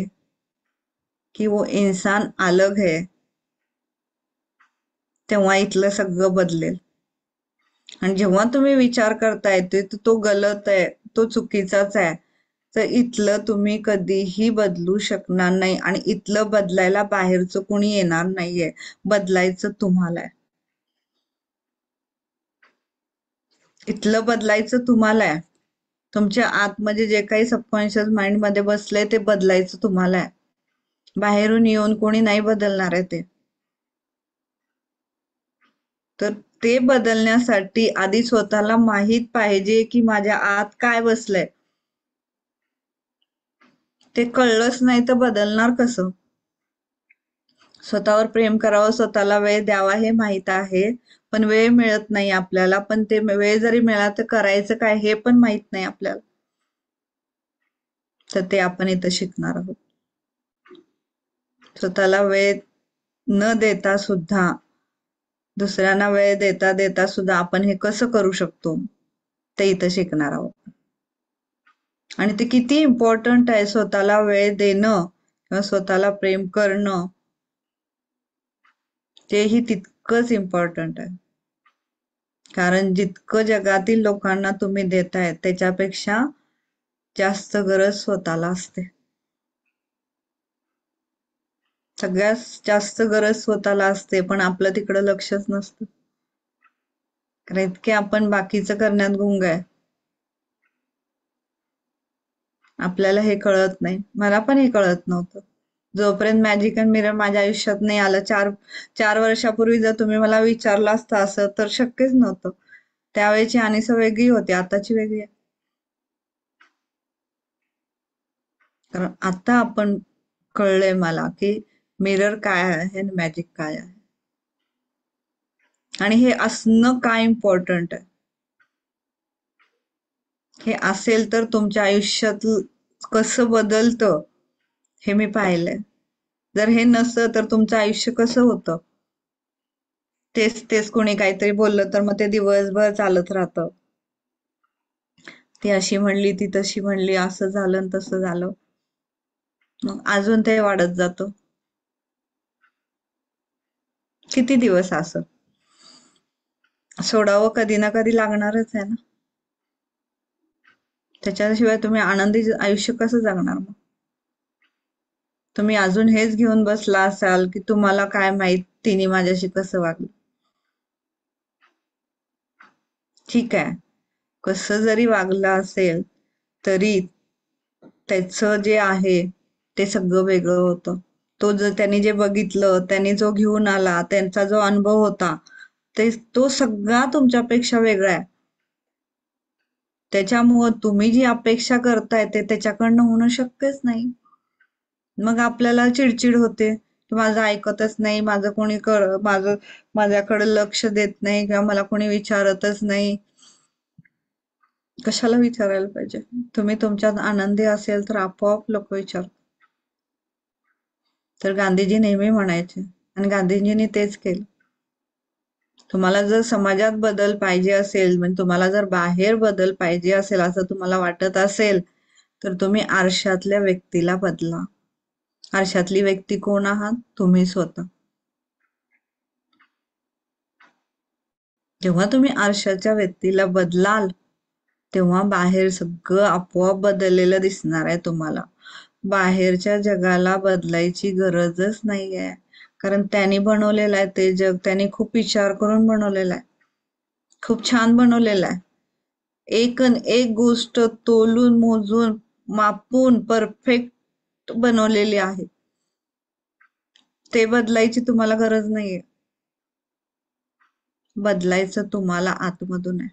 Speaker 1: कि वो इंसान अलग है, तेव्हा इथलं सगळं बदलेल. आणि जेव्हा तुम्ही विचार करताय ते तो गलत आहे, तो चुकीचाच आहे, तर इथलं तुम्ही कधीही बदलू शकणार नाही. आणि इथलं बदलायला बाहेरचं कोणी येणार नाहीये, बदलायचं तुम्हाला आहे. इथलं बदलायचं तुम्हाला आहे. तुमच्या आतमध्ये जे काही सबकॉन्शियस माइंड मध्ये बसलंय ते बदलायचं तुम्हाला आहे. बाहेरून येऊन कोणी नाही बदलणार आहे ते. तर ते बदलण्यासाठी आधी स्वतःला माहीत पाहिजे की माझ्या आत काय बसलंय. ते कळलंच नाही तर बदलणार कसं? स्वतःवर प्रेम करावं, स्वतःला वेळ द्यावा हे माहित आहे, पण वेळ मिळत नाही आपल्याला. पण ते वेळ जरी मिळाला तर करायचं काय हे पण माहित नाही आपल्याला. तर ते आपण इथं शिकणार आहोत. स्वतःला वेळ न देता सुद्धा, दुसऱ्यांना वेळ देता देता सुद्धा आपण हे कसं करू शकतो ते इथं शिकणार आहोत. आणि ते किती इम्पॉर्टंट आहे स्वतःला वेळ देणं किंवा स्वतःला प्रेम करणं, तेही तितकंच इम्पॉर्टंट आहे. कारण जितकं जगातील लोकांना तुम्ही देताय त्याच्यापेक्षा जास्त गरज स्वतःला असते. सगळ्यात जास्त गरज स्वतःला असते, पण आपलं तिकडं लक्षच नसतं. कारण इतके आपण बाकीचं करण्यात गुंग आहे, आपल्याला हे कळत नाही. मला पण हे कळत नव्हतं जोपर्यंत मॅजिक अँड मिरर माझ्या आयुष्यात नाही आलं. चार चार वर्षापूर्वी जर तुम्ही मला विचारलं असतं असं तर शक्यच नव्हतं. त्यावेळेची अनिसा वेगळी होती, आताची वेगळी आहे. कारण आता आपण कळलंय मला की मिरर काय आहे आणि मॅजिक काय आहे, आणि हे असणं काय इम्पॉर्टंट आहे. हे असेल तर तुमच्या आयुष्यात कसं बदलतं हे मी पाहिलंय. जर हे नसतं तर तुमचं आयुष्य कसं होतं? तेच तेच कोणी काहीतरी बोललं तर मग ते दिवसभर चालत राहतं. ती अशी म्हणली, ती तशी म्हणली, असं झालं आणि तसं झालं, मग अजून ते वाढत जातं. किती दिवस असं सोडावं? कधी ना कधी लागणारच आहे ना. त्याच्याशिवाय तुम्ही आनंदी आयुष्य कसं जगणार? मग तुम्ही अजून हेच घेऊन बसला असाल की तुम्हाला काय माहित तिने माझ्याशी कसं वागलं. ठीक आहे, कसं जरी वागलं असेल तरी त्याचं जे आहे ते सगळं वेगळं होतं. तो जर त्यांनी जे बघितलं, त्यांनी जो घेऊन आला, त्यांचा जो अनुभव होता, ते तो सगळा तुमच्यापेक्षा वेगळा आहे. त्याच्यामुळं तुम्ही जी अपेक्षा करताय ते त्याच्याकडनं होणं शक्यच नाही. मग आपल्याला चिडचिड होते की माझं ऐकतच नाही, माझं कोणी माझ्याकडे लक्ष देत नाही, किंवा मला कोणी विचारतच नाही. कशाला विचारायला पाहिजे? तुम्ही तुमच्यात आनंदी असेल तर आपोआप लोक विचारतात. तर गांधीजी नेहमी म्हणायचे आणि गांधीजींनी तेच केलं. तुम्हाला जर समाजात बदल पाहिजे असेल, म्हणजे तुम्हाला जर बाहेर बदल पाहिजे असेल असं तुम्हाला वाटत असेल, तर तुम्ही आरशातल्या व्यक्तीला बदला. आरशातली व्यक्ती कोण आहात? तुम्ही स्वतः. जेव्हा तुम्ही आरशाच्या व्यक्तीला बदलाल, तेव्हा बाहेर सगळं आपोआप बदललेलं दिसणार आहे तुम्हाला. बाहेरच्या जगाला बदलायची गरजच नाहीये. कारण त्यांनी बनवलेलं आहे ते जग, त्यांनी खूप विचार करून बनवलेलं आहे. खूप छान बनवलेलं आहे. एक न एक गोष्ट तोलून, मोजून, मापून परफेक्ट बनवलेली आहे. ते बदलायची तुम्हाला गरज नाहीये. बदलायचं तुम्हाला आतमधून आहे.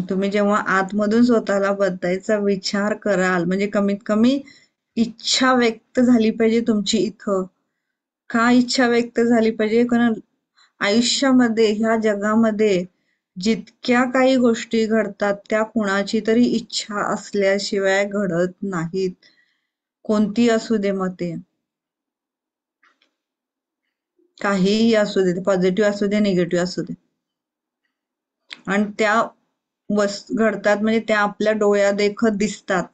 Speaker 1: तुम्ही जेव्हा आतमधून स्वतःला बदलायचा विचार कराल, म्हणजे कमीत कमी इच्छा व्यक्त झाली पाहिजे तुमची इथं. का इच्छा व्यक्त झाली पाहिजे? कारण आयुष्यामध्ये, ह्या जगामध्ये जितक्या काही गोष्टी घडतात त्या कुणाची तरी इच्छा असल्याशिवाय घडत नाहीत. कोणती असू दे मग ते, काहीही असू दे, पॉझिटिव्ह असू दे, निगेटिव्ह असू दे. आणि त्या घडतात म्हणजे त्या आपल्या डोळ्यादेखत दिसतात.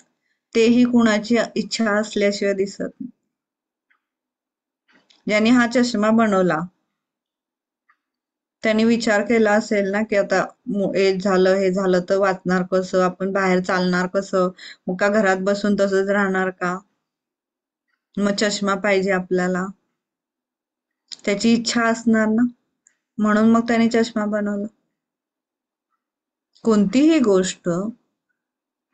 Speaker 1: तेही कुणाची इच्छा असल्याशिवाय दिसत नाही. ज्यांनी हा चष्मा बनवला त्यांनी विचार केला असेल ना, की आता एज झालं, हे झालं तर वाचणार कसं, आपण बाहेर चालणार कसं, मग का घरात बसून तसंच राहणार का? मग चष्मा पाहिजे आपल्याला, त्याची इच्छा असणार ना, म्हणून मग त्याने चष्मा बनवला. कोणतीही गोष्ट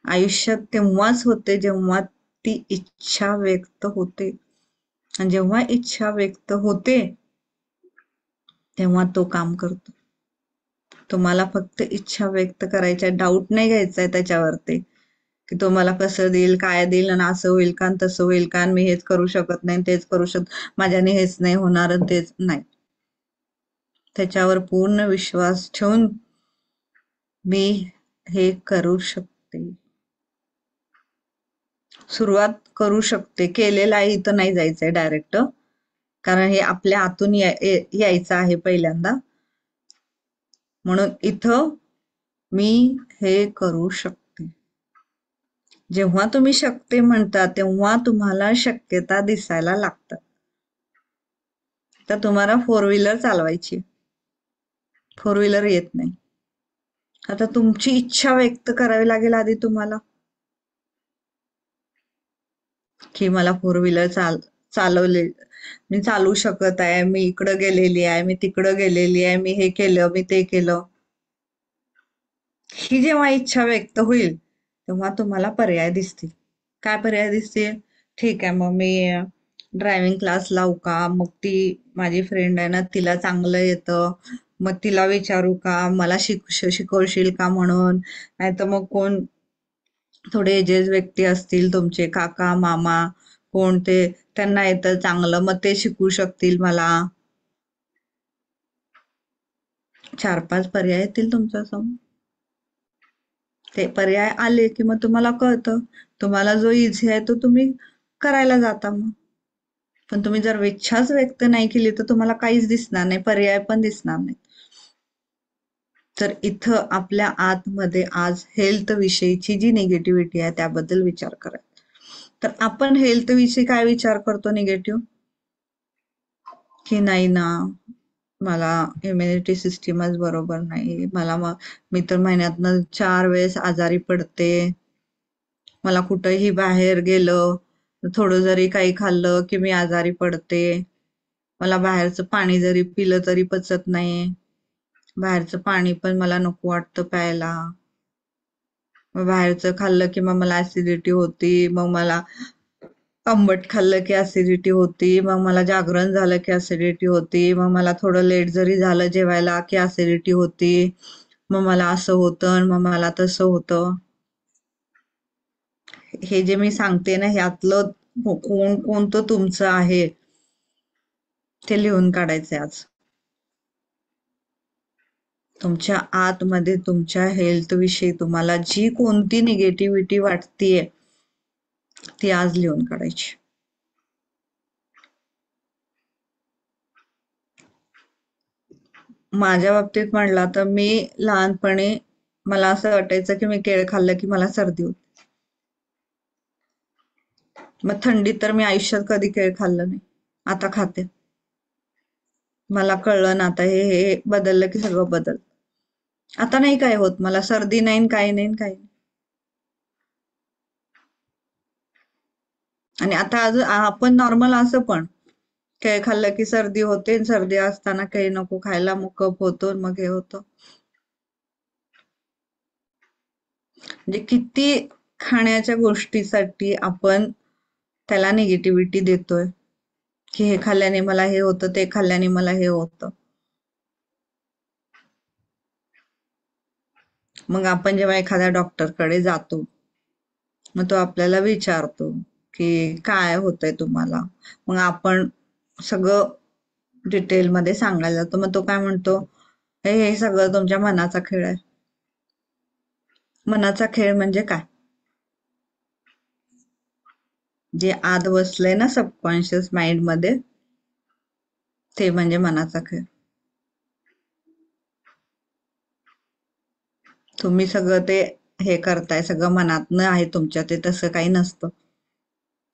Speaker 1: आयुष्यात तेव्हाच होते जेव्हा ती इच्छा व्यक्त होते. आणि जेव्हा इच्छा व्यक्त होते तेव्हा तो काम करतो. तुम्हाला फक्त इच्छा व्यक्त करायच्या, डाऊट नाही घ्यायचा आहे त्याच्यावरती, की तो मला कसं देईल, काय देईल, आणि असं होईल का, तसं होईल का, मी हेच करू शकत नाही, तेच करू माझ्याने हेच नाही होणार, तेच नाही. त्याच्यावर पूर्ण विश्वास ठेवून मी हे करू शकते, सुरुवात करू शकते. केलेलं आहे इथं नाही जायचंय डायरेक्ट, कारण हे आपल्या आतून यायचं आहे पहिल्यांदा. म्हणून इथं मी हे करू शकते. जेव्हा तुम्ही शकते म्हणता तेव्हा तुम्हाला शक्यता दिसायला लागतात. तर तुम्हाला फोर व्हीलर चालवायची, फोर व्हीलर येत नाही. आता तुमची इच्छा व्यक्त करावी लागेल आधी तुम्हाला, की मला फोर व्हीलर चालवले, मी चालू शकत आहे, मी इकडं गेलेली आहे, मी तिकडं गेलेली आहे, मी हे केलं, मी ते केलं. ही जेव्हा इच्छा व्यक्त होईल तेव्हा तुम्हाला पर्याय दिसतील. काय पर्याय दिसतील? ठीक आहे, मग मी ड्रायव्हिंग क्लास लावू का? मग ती माझी फ्रेंड आहे ना, तिला चांगलं येतं, मग तिला विचारू का, मला शिकवशील का म्हणून. नाहीतर मग कोण थोडे एजेस व्यक्ती असतील तुमचे, काका मामा कोण, ते त्यांना येतं चांगलं, मग ते शिकवू शकतील मला. 4-5 पर्याय येतील तुमच्या समोर. ते पर्याय आले की मग तुम्हाला कळतं, तुम्हाला जो इझी आहे तो तुम्ही करायला जाता. मग पण तुम्ही जर इच्छाच व्यक्त नाही केली तर तुम्हाला काहीच दिसणार नाही, पर्याय पण दिसणार नाही. तर इथं आपल्या आतमध्ये आज हेल्थ विषयीची जी निगेटिव्हिटी आहे त्याबद्दल विचार करा. तर आपण हेल्थ विषयी काय विचार करतो निगेटिव्ह, की नाही ना, मला इम्युनिटी सिस्टीमच बरोबर नाही, मला मग मी तर महिन्यातनं 4 वेळेस आजारी पडते, मला कुठंही बाहेर गेलं थोडं जरी काही खाल्लं की मी आजारी पडते, मला बाहेरचं पाणी जरी पिलं तरी पचत नाही, बाहेरचं पाणी पण मला नको वाटतं प्यायला, मग बाहेरचं खाल्लं की मग मला ऍसिडिटी होती, मग मला आंबट खाल्लं की ऍसिडिटी होती, मग मला जागरण झालं की ऍसिडिटी होती, मग मला थोडं लेट जरी झालं जेवायला की ऍसिडिटी होती, मग मला असं होतं, मग मला तसं होतं. हे जे मी सांगते ना, ह्यातलं कोणतं तुमचं आहे ते लिहून काढायचंय आज. तुमच्या आतमध्ये तुमच्या हेल्थ विषयी तुम्हाला जी कोणती निगेटिव्हिटी वाटतेय ती आज लिहून काढायची. माझ्या बाबतीत म्हणला तर मी लहानपणी मला असं वाटायचं की मी केळ खाल्लं की मला सर्दी होते. मग थंडीत तर मी आयुष्यात कधी केळ खाल्लं नाही. आता खाते. मला कळलं ना आता हे बदललं की सगळं बदल. आता नाही काय होत मला, सर्दी नाही काही नाही काही नाही. आणि आता अजून आपण नॉर्मल असं पण केळ खाल्लं की सर्दी होते, सर्दी असताना केळ नको खायला, मग कफ होतो, मग हे होतं. म्हणजे किती खाण्याच्या गोष्टीसाठी आपण त्याला निगेटिव्हिटी देतोय की हे खाल्ल्याने मला हे होतं, ते खाल्ल्याने मला हे होतं. मग आपण जेव्हा एखाद्या डॉक्टरकडे जातो, मग तो आपल्याला विचारतो की काय होतंय तुम्हाला. मग आपण सगळं डिटेलमध्ये सांगायला जातो. मग तो काय म्हणतो, हे सगळं तुमच्या मनाचा खेळ आहे. मनाचा खेळ म्हणजे काय? जे आत बसलंय ना सबकॉन्शियस माइंड मध्ये, ते म्हणजे मनाचा खेळ. तुम्ही सगळं ते हे करताय, सगळं मनातनं आहे तुमच्या, ते तसं काही नसतं.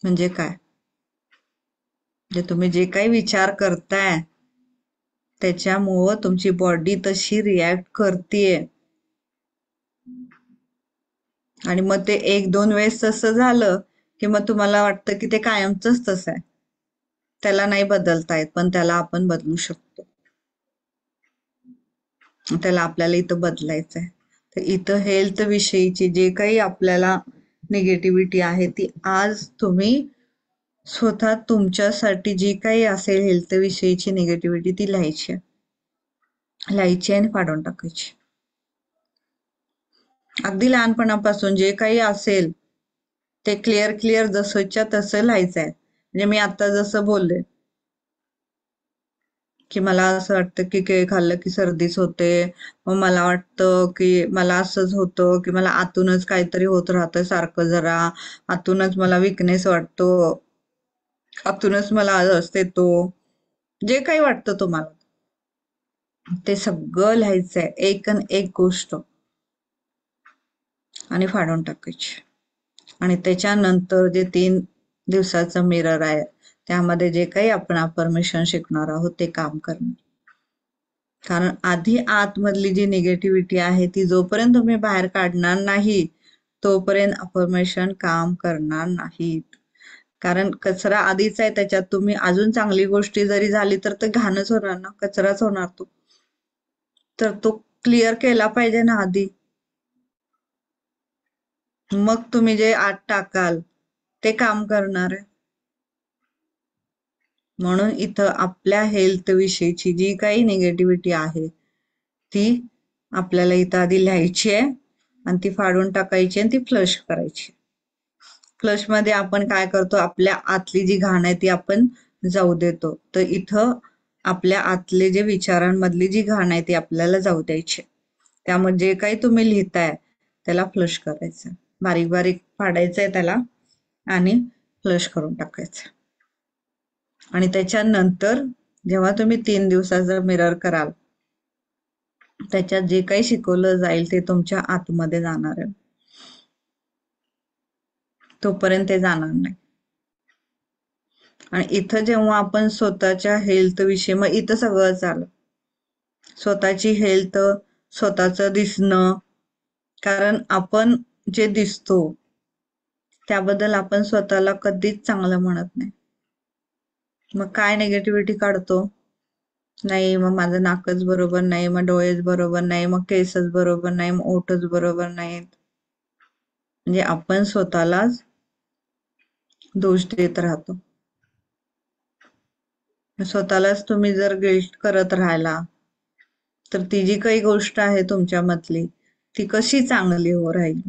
Speaker 1: म्हणजे काय? म्हणजे तुम्ही जे काही विचार करताय त्याच्यामुळं तुमची बॉडी तशी रिॲक्ट करतेय. आणि मग ते एक दोन वेळेस तसं झालं की मग तुम्हाला वाटतं की ते कायमचंच तसं आहे, त्याला नाही बदलता येत. पण त्याला आपण बदलू शकतो. त्याला आपल्याला इथं बदलायचं आहे. तर इथं हेल्थ विषयीची जे काही आपल्याला निगेटिव्हिटी आहे ती आज तुम्ही स्वतः तुमच्यासाठी जी काही असेल हेल्थ विषयीची निगेटिव्हिटी ती लिहायची आणि काढून टाकायची. अगदी लहानपणापासून जे काही असेल ते क्लिअर क्लिअर जसंच्या तसं लिहायचं आहे. म्हणजे मी आता जसं बोलले की मला असं वाटतं की केळ खाल्लं की सर्दीच होते, मग मला वाटतं की मला असंच होतं की मला आतूनच काहीतरी होत राहतं सारखं, जरा आतूनच मला विकनेस वाटतो, आतूनच मला आळस येतो, जे काही वाटतं तुम्हाला ते सगळं लिहायचंय, एक अन एक गोष्ट, आणि फाडून टाकायची. आणि त्याच्यानंतर जे 3 दिवसाचं मिरर आहे त्यामध्ये जे काही आपण अफर्मेशन शिकणार आहोत ते काम करणे. कारण आधी आतमधली जी निगेटिव्हिटी आहे ती जोपर्यंत तुम्ही बाहेर काढणार नाही तोपर्यंत अफर्मेशन काम करणार नाहीत. कारण कचरा आधीच आहे त्याच्यात, तुम्ही अजून चांगली गोष्टी जरी झाली तर ते घाणच होणार ना, कचराच होणार तो. तर तो क्लिअर केला पाहिजे ना आधी, मग तुम्ही जे आत टाकाल ते काम करणार आहे. म्हणून इथं आपल्या हेल्थ विषयीची जी काही निगेटिव्हिटी आहे ती आपल्याला इथं आधी लिहायची आहे आणि ती फाडून टाकायची आणि ती फ्लश करायची. फ्लश मध्ये आपण काय करतो, आपल्या आतली जी घाण आहे ती आपण जाऊ देतो. तर इथं आपल्या आतले जे विचारांमधली जी घाण आहे ती आपल्याला जाऊ द्यायची. त्यामुळे जे काही तुम्ही लिहिताय त्याला फ्लश करायचं, बारीक बारीक फाडायचंय त्याला आणि फ्लश करून टाकायचं. आणि त्याच्यानंतर जेव्हा तुम्ही 3 दिवसाचा मिरर कराल त्याच्यात जे काही शिकवलं जाईल ते तुमच्या आतमध्ये जाणार आहे, तोपर्यंत ते जाणार नाही. आणि इथं जेव्हा आपण स्वतःच्या हेल्थ विषयी, मग इथं सगळं आलं, स्वतःची हेल्थ, स्वतःचं दिसणं. कारण आपण जे दिसतो त्याबद्दल आपण स्वतःला कधीच चांगलं म्हणत नाही. मग काय निगेटिव्हिटी काढतो, नाही मग माझं नाकच बरोबर नाही, मग डोळेच बरोबर नाही, मग केसच बरोबर नाही, मग ओठच बरोबर नाहीत. म्हणजे आपण स्वतःलाच दोष देत राहतो. स्वतःलाच तुम्ही जर गिल्ट करत राहिला तर ती जी काही गोष्ट आहे तुमच्यामधली ती कशी चांगली हो राहील.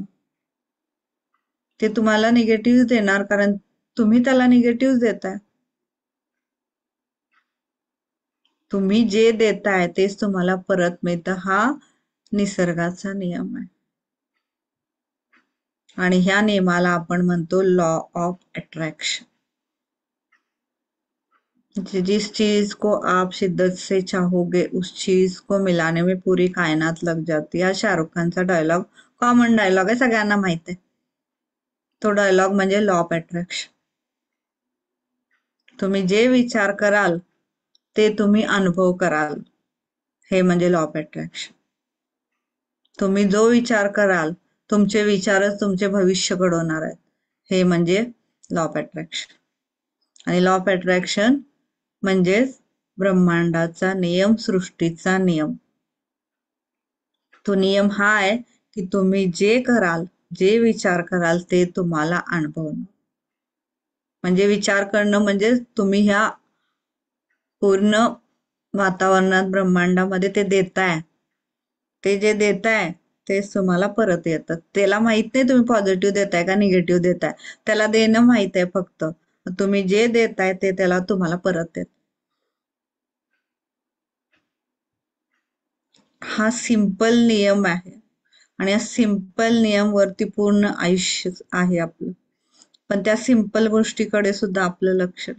Speaker 1: ते तुम्हाला निगेटिव्ह देणार, कारण तुम्ही त्याला निगेटिव्ह देताय. तुम्ही जे देताय तेच तुम्हाला परत मिळतं, हा निसर्गाचा नियम आहे. आणि ह्या नियमाला आपण म्हणतो लॉ ऑफ अट्रॅक्शन. जिस चीज को आप शिद्दत से चाहोगे उस चीज को मिलाने में पूरी कायनात लग जाती है. हा शाहरुख खानचा डायलॉग, कॉमन डायलॉग आहे, सगळ्यांना माहित आहे. तो डायलॉग म्हणजे लॉ ऑफ अट्रॅक्शन. तुम्ही जे विचार कराल ते तुम्ही अनुभव कराल, हे म्हणजे लॉ ऑफ अट्रॅक्शन. तुम्ही जो विचार कराल तुमचे विचारच तुमचे भविष्य घडवणार आहेत, हे म्हणजे लॉ ऑफ अट्रॅक्शन. आणि लॉ ऑफ अट्रॅक्शन म्हणजेच ब्रह्मांडाचा नियम, सृष्टीचा नियम. तो नियम हा आहे की तुम्ही जे कराल, जे विचार कराल ते तुम्हाला अनुभवणं. म्हणजे विचार करणं म्हणजे तुम्ही ह्या पूर्ण वातावरणात, ब्रह्मांडामध्ये ते देताय, ते जे देताय तेच तुम्हाला परत येतं. त्याला माहित नाही तुम्ही पॉझिटिव्ह देताय का निगेटिव्ह देताय, त्याला देणं माहित आहे फक्त. तुम्ही जे देताय ते त्याला तुम्हाला परत येत. हा सिंपल नियम आहे आणि या सिंपल नियम वरती पूर्ण आयुष्य आहे आपलं. पण त्या सिंपल गोष्टीकडे सुद्धा आपलं लक्ष,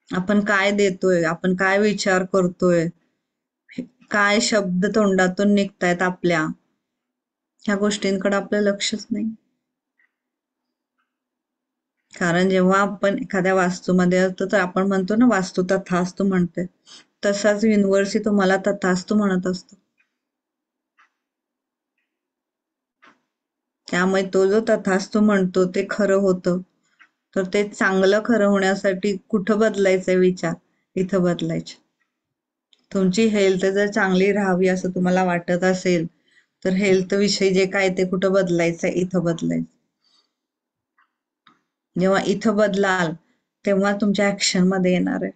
Speaker 1: आपण काय देतोय, आपण काय विचार करतोय, काय शब्द तोंडातून निघतायत आपल्या, ह्या गोष्टींकडे आपलं लक्षच नाही. कारण जेव्हा आपण एखाद्या वास्तूमध्ये असतो तर आपण म्हणतो ना, वास्तू तथास्तु म्हणते, तसाच युनिव्हर्स तुम्हाला तथास्तु म्हणत असतो. त्यामुळे तो जो तथास्तु म्हणतो ते खरं होतं, तर ते चांगलं खरं होण्यासाठी कुठं बदलायचंय विचार, इथं जेव्हा तुमची हेल्थ जर चांगली राहावी असं तुम्हाला वाटत असेल तर हेल्थ विषयी जे काय ते कुठं बदलायचंय, इथं बदलायचं. जेव्हा इथं बदलाल तेव्हा तुमच्या ऍक्शन मध्ये येणार आहे.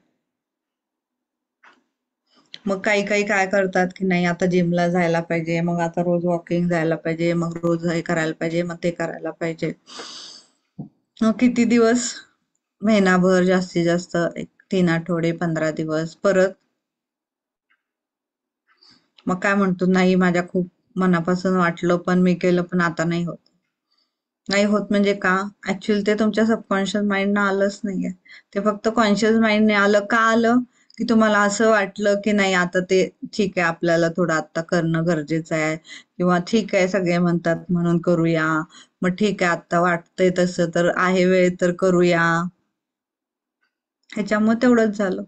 Speaker 1: मग काही काही काय करतात की नाही आता जिमला जायला पाहिजे, मग आता रोज वॉकिंग जायला पाहिजे, मग रोज हे करायला पाहिजे, मग ते करायला पाहिजे. मग किती दिवस, महिनाभर, जास्तीत जास्त 3 आठवडे, 15 दिवस, परत मग काय म्हणतो, नाही माझ्या खूप मनापासून वाटलं पण मी केलं पण आता नाही होत. नाही होत म्हणजे का? ऍक्च्युअली ते तुमच्या सबकॉन्शियस माइंडनं आलंच नाहीये. ते फक्त कॉन्शियस माइंडने आलं. का आलं? की तुम्हाला असं वाटलं की नाही आता ते ठीक आहे, आपल्याला थोडं आता करणं गरजेचं आहे, किंवा ठीक आहे सगळे म्हणतात म्हणून करूया, मग ठीक आहे आता वाटतंय तसं तर आहे वेळ तर करूया, ह्याच्यामुळे तेवढंच झालं.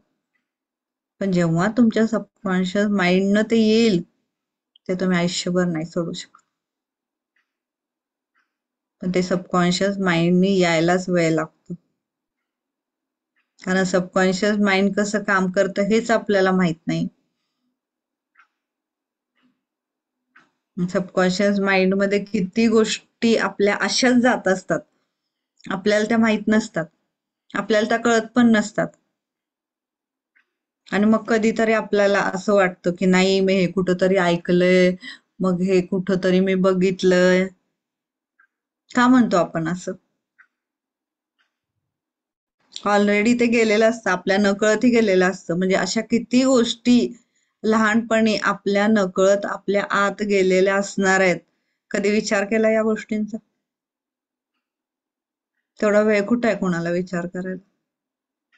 Speaker 1: पण जेव्हा तुमच्या सबकॉन्शियस माइंडनं ते येईल ते तुम्ही आयुष्यभर नाही सोडू शकत. पण ते सबकॉन्शियस माइंडनी यायलाच वेळ लागतो. कारण सबकॉन्शियस माइंड कसं काम करतं हेच आपल्याला माहित नाही. सबकॉन्शियस माइंड मध्ये किती गोष्टी आपल्या अशाच जात असतात, आपल्याला त्या माहित नसतात, आपल्याला त्या कळत पण नसतात. आणि मग कधीतरी आपल्याला असं वाटतं की नाही मी हे कुठंतरी ऐकलंय, मग हे कुठंतरी मी बघितलंय. का म्हणतो आपण असं? ऑलरेडी ते गेलेलं असतं, आपल्या नकळतही गेलेलं असतं. म्हणजे अशा किती गोष्टी लहानपणी आपल्या नकळत आपल्या आत गेलेल्या असणार आहेत. कधी विचार केला या गोष्टींचा? तेवढा वेळ कुठं आहे कोणाला विचार करायला?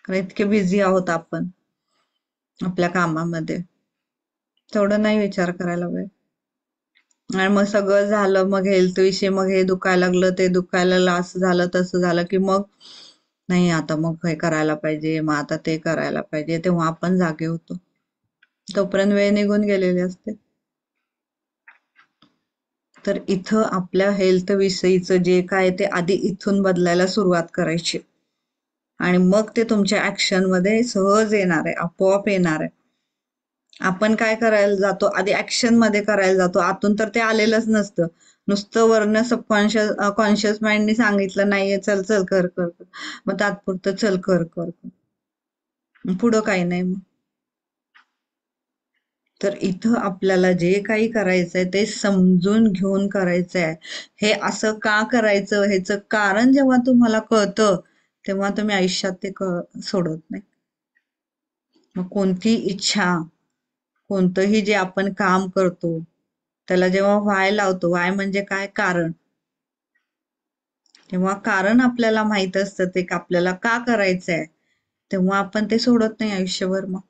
Speaker 1: कारण इतके बिझी आहोत आपण आपल्या कामामध्ये, तेवढं नाही विचार करायला वेळ. आणि मग सगळं झालं, मग हेल्थ विषयी, मग हे दुखायला लागलं, ते दुखायला लागलं, असं झालं तसं झालं की मग नाही आता मग हे करायला पाहिजे, मग आता ते करायला पाहिजे, तेव्हा आपण जागे होतो. तोपर्यंत वेळ निघून गेलेली असते. तर इथं आपल्या हेल्थ विषयीचं जे काय ते आधी इथून बदलायला सुरुवात करायची, आणि मग ते तुमच्या ऍक्शन मध्ये सहज येणार आहे, आपोआप येणार आहे. आपण काय करायला जातो, आधी ऍक्शन मध्ये करायला जातो, आतून तर ते आलेलंच नसतं. नुसतं वरनं सबकॉन्शियस कॉन्शियस माइंडने सांगितलं नाहीये चल चल कर कर कर. मग तात्पुरतं चल कर कर कर, पुढं काही नाही मग. तर इथं आपल्याला जे काही करायचंय ते समजून घेऊन करायचंय. हे असं का करायचं ह्याचं कारण जेव्हा तुम्हाला कळतं तेव्हा तुम्ही आयुष्यात ते सोडत नाही. मग कोणती इच्छा, कोणतंही जे आपण काम करतो त्याला जेव्हा व्हाय लावतो, व्हाय म्हणजे काय, कारण, तेव्हा कारण आपल्याला माहित असतं ते आपल्याला का करायचंय, तेव्हा आपण ते सोडत नाही आयुष्यभर. मग